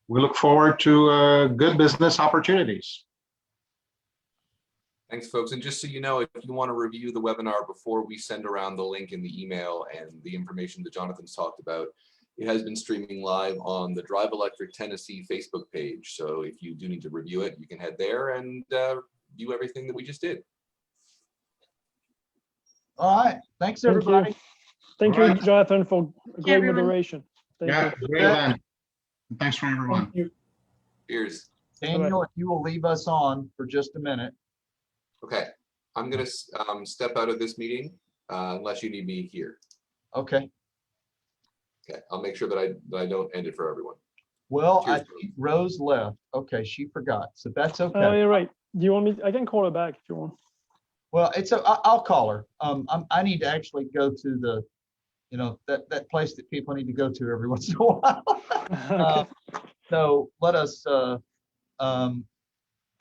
we look forward to good business opportunities. Thanks, folks. And just so you know, if you want to review the webinar before we send around the link in the email and the information that Jonathan's talked about, it has been streaming live on the Drive Electric Tennessee Facebook page. So if you do need to review it, you can head there and view everything that we just did. All right. Thanks, everybody. Thank you, Jonathan, for great moderation. Thank you. Great event. Thanks for everyone. Cheers. Daniel, if you will leave us on for just a minute. Okay. I'm going to step out of this meeting unless you need me here. Okay. Okay. I'll make sure that I don't end it for everyone. Well, I think Rose left. Okay, she forgot. So that's okay. Oh, you're right. Do you want me? I can call her back if you want. Well, I'll call her. I need to actually go to the, that place that people need to go to every once in a while. Okay. So let us, and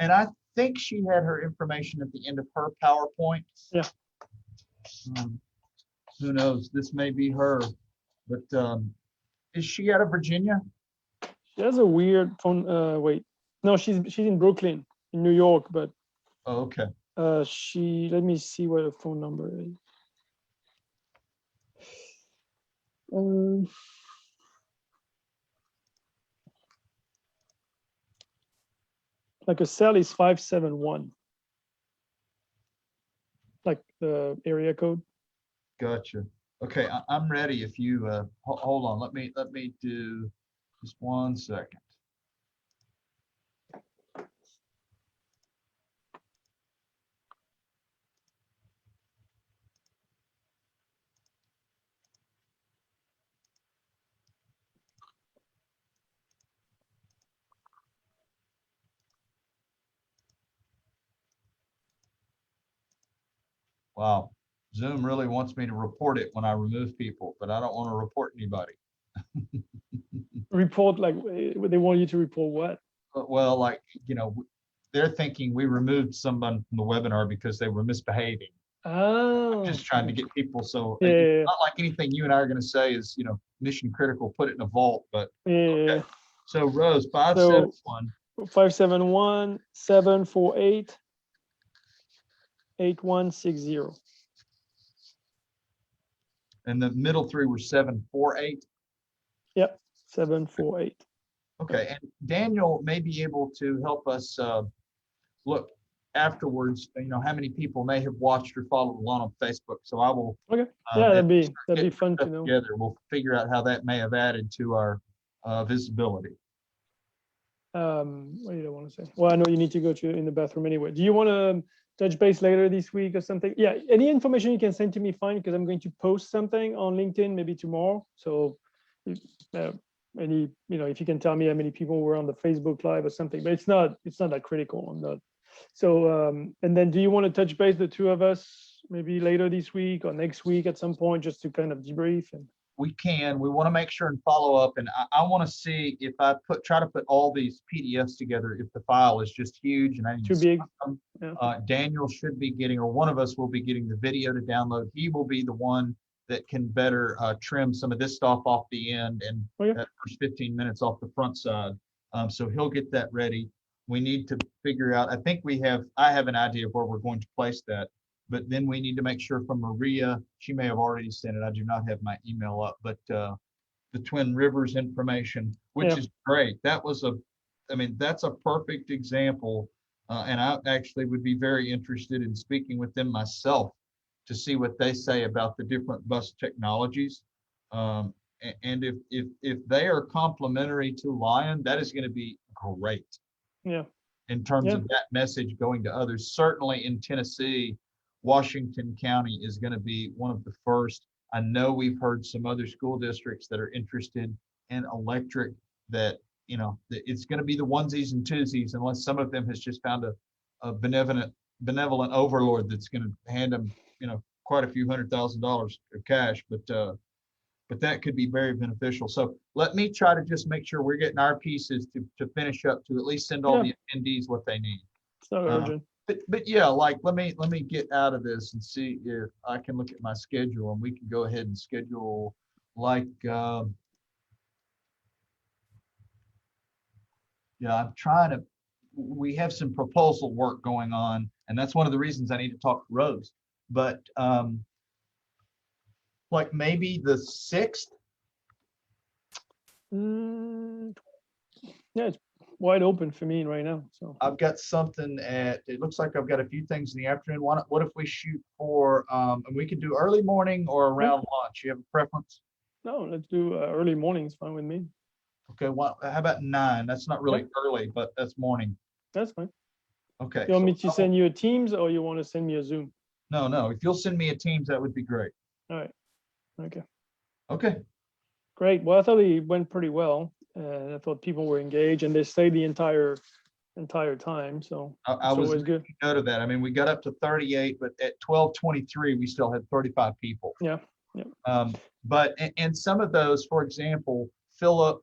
I think she had her information at the end of her PowerPoint. Yeah. Who knows? This may be her, but is she out of Virginia? She has a weird phone. Wait, no, she's in Brooklyn, in New York, but. Oh, okay. Let me see what her phone number is. Like a cell is 571. Like the area code. Gotcha. Okay, I'm ready. If you hold on, let me do just 1 second. Wow, Zoom really wants me to report it when I remove people, but I don't want to report anybody. Report, like they want you to report what? Well, like, you know, they're thinking we removed someone from the webinar because they were misbehaving. Oh. I'm just trying to get people, so Yeah, it's not like anything you and I are going to say is, you know, mission critical, put it in a vault, but okay. So Rose, 571. 571 748 8160. And the middle three were 748. Yep, 748. Okay, and Daniel may be able to help us look afterwards, you know, how many people may have watched or followed along on Facebook. So I will. Okay. Yeah, that'd be fun to know. Together, we'll figure out how that may have added to our visibility. What do you want to say? Well, I know you need to go in the bathroom anyway. Do you want to touch base later this week or something? Yeah, any information you can send to me, fine, because I'm going to post something on LinkedIn maybe tomorrow. So any, you know, if you can tell me how many people were on the Facebook Live or something, but it's not that critical. I'm not. So, and then do you want to touch base, the two of us, maybe later this week or next week at some point, just to kind of debrief? And we want to make sure and follow up, and I want to see if I try to put all these PDFs together, if the file is just huge and I need too big. Daniel should be getting, or one of us will be getting the video to download. He will be the one that can better trim some of this stuff off the end and that first 15 minutes off the front side. So he'll get that ready. We need to figure out, I have an idea of where we're going to place that, but then we need to make sure from Maria, she may have already sent it. I do not have my email up, but the Twin Rivers information, which is great. That's a perfect example. And I actually would be very interested in speaking with them myself to see what they say about the different bus technologies. And if they are complementary to Lion, that is going to be great. Yeah. In terms of that message going to others. Certainly in Tennessee, Washington County is going to be one of the first. I know we've heard some other school districts that are interested in electric, that, you know, it's going to be the onesies and twosies, unless some of them has just found a benevolent overlord that's going to hand them, you know, quite a few $100,000 of cash, but that could be very beneficial. So let me try to just make sure we're getting our pieces to finish up, to at least send all the attendees what they need. It's not urgent. But yeah, like let me get out of this and see if I can look at my schedule, and we can go ahead and schedule like we have some proposal work going on, and that's one of the reasons I need to talk to Rose. But like maybe the 6th. Yeah, it's wide open for me right now. So I've got something it looks like I've got a few things in the afternoon. What if we shoot for, and we could do early morning or around lunch? You have a preference? No, let's do early morning. It's fine with me. Okay, well, how about 9? That's not really early, but that's morning. That's fine. Okay. You want me to send you a Teams, or you want to send me a Zoom? No. If you'll send me a Teams, that would be great. All right. Okay. Okay. Great. Well, I thought it went pretty well. And I thought people were engaged, and they stayed the entire time. So I was good. Note of that. I mean, we got up to 38, but at 12:23, we still had 35 people. Yeah. But some of those, for example, Philip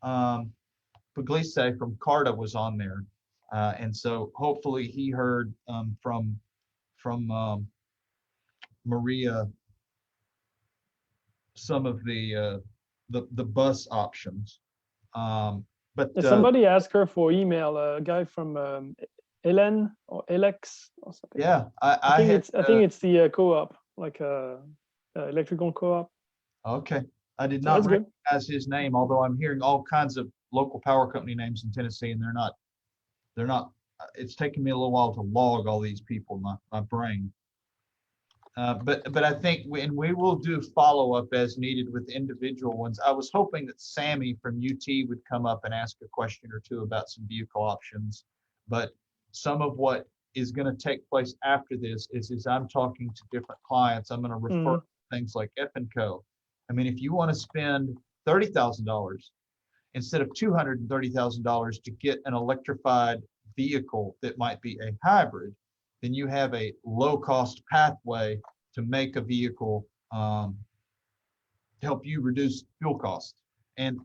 Puglisi from CARTA was on there, and so hopefully he heard from Maria some of the bus options. But somebody asked her for email. A guy from Elen or Elex or something. Yeah, I think it's the co-op, like electrical co-op. Okay, I did So not that's good. recognize his name, although I'm hearing all kinds of local power company names in Tennessee, and they're not. It's taken me a little while to log all these people in my brain. But I think we will do follow-up as needed with individual ones. I was hoping that Sammy from UT would come up and ask a question or two about some vehicle options. But some of what is going to take place after this is I'm talking to different clients. I'm going to refer to things like Ep&Co. I mean, if you want to spend $30,000 instead of $230,000 to get an electrified vehicle that might be a hybrid, then you have a low-cost pathway to make a vehicle help you reduce fuel costs. And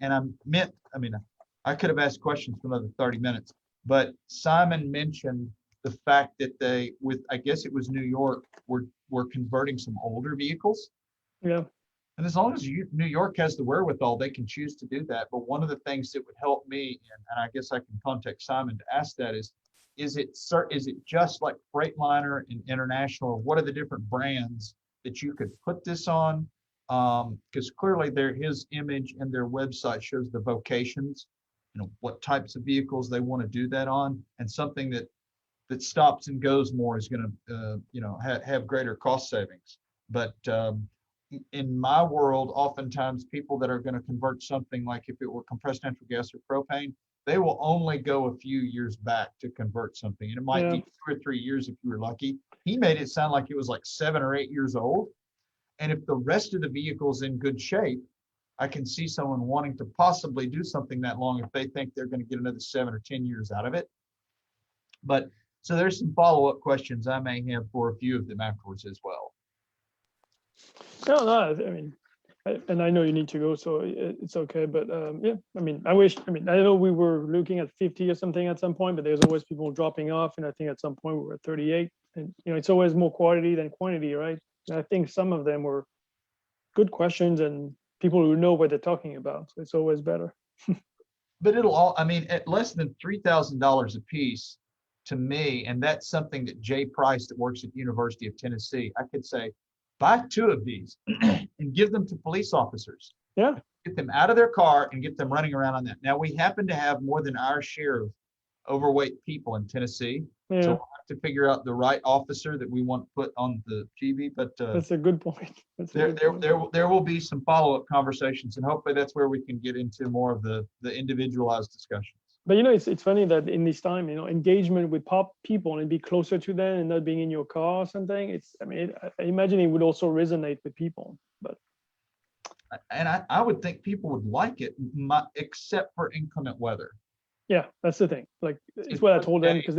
I could have asked questions for another 30 minutes, but Simon mentioned the fact that I guess it was New York, were converting some older vehicles. Yeah. And as long as New York has the wherewithal, they can choose to do that. But one of the things that would help me, and I guess I can contact Simon to ask that is it just like Freightliner and International? What are the different brands that you could put this on? Because clearly his image and their website shows the vocations, what types of vehicles they want to do that on, and something that stops and goes more is going to have greater cost savings. But in my world, oftentimes people that are going to convert something, like if it were compressed natural gas or propane, they will only go a few years back to convert something. And it might be 2 or 3 years if you were lucky. He made it sound like it was like 7 or 8 years old. And if the rest of the vehicle's in good shape, I can see someone wanting to possibly do something that long if they think they're going to get another 7 or 10 years out of it. But so there's some follow-up questions I may have for a few of them afterwards as well. No, I mean, and I know you need to go, so it's okay. But yeah, I mean, I know we were looking at 50 or something at some point, but there's always people dropping off. And I think at some point we were at 38. And, it's always more quality than quantity, right? And I think some of them were good questions and people who know what they're talking about. So it's always better. But at less than $3,000 a piece to me, and that's something that Jay Price that works at the University of Tennessee, I could say, buy 2 of these and give them to police officers. Yeah. Get them out of their car and get them running around on that. Now, we happen to have more than our share of overweight people in Tennessee. Yeah. So we'll have to figure out the right officer that we want to put on the GB. But that's a good point. There will be some follow-up conversations, and hopefully that's where we can get into more of the individualized discussions. But it's funny that in this time, engagement with people and be closer to them and not being in your car or something. I imagine it would also resonate with people. But I would think people would like it, except for inclement weather. Yeah, that's the thing. Like, it's what I told them, because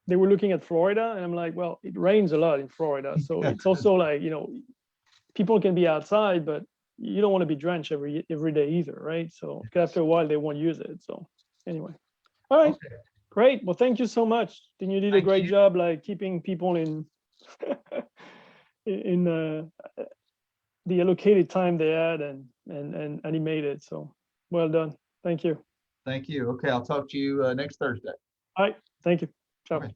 they were looking at Florida, and I'm like, well, it rains a lot in Florida, so it's also like, people can be outside, but you don't want to be drenched every day either, right? So after a while they won't use it. So anyway, all right, great. Well, thank you so much. Then you did a great job, like keeping people in in the allocated time they had, and animated. So well done. Thank you. Thank you. Okay, I'll talk to you next Thursday. All right. Thank you. Ciao. Okay.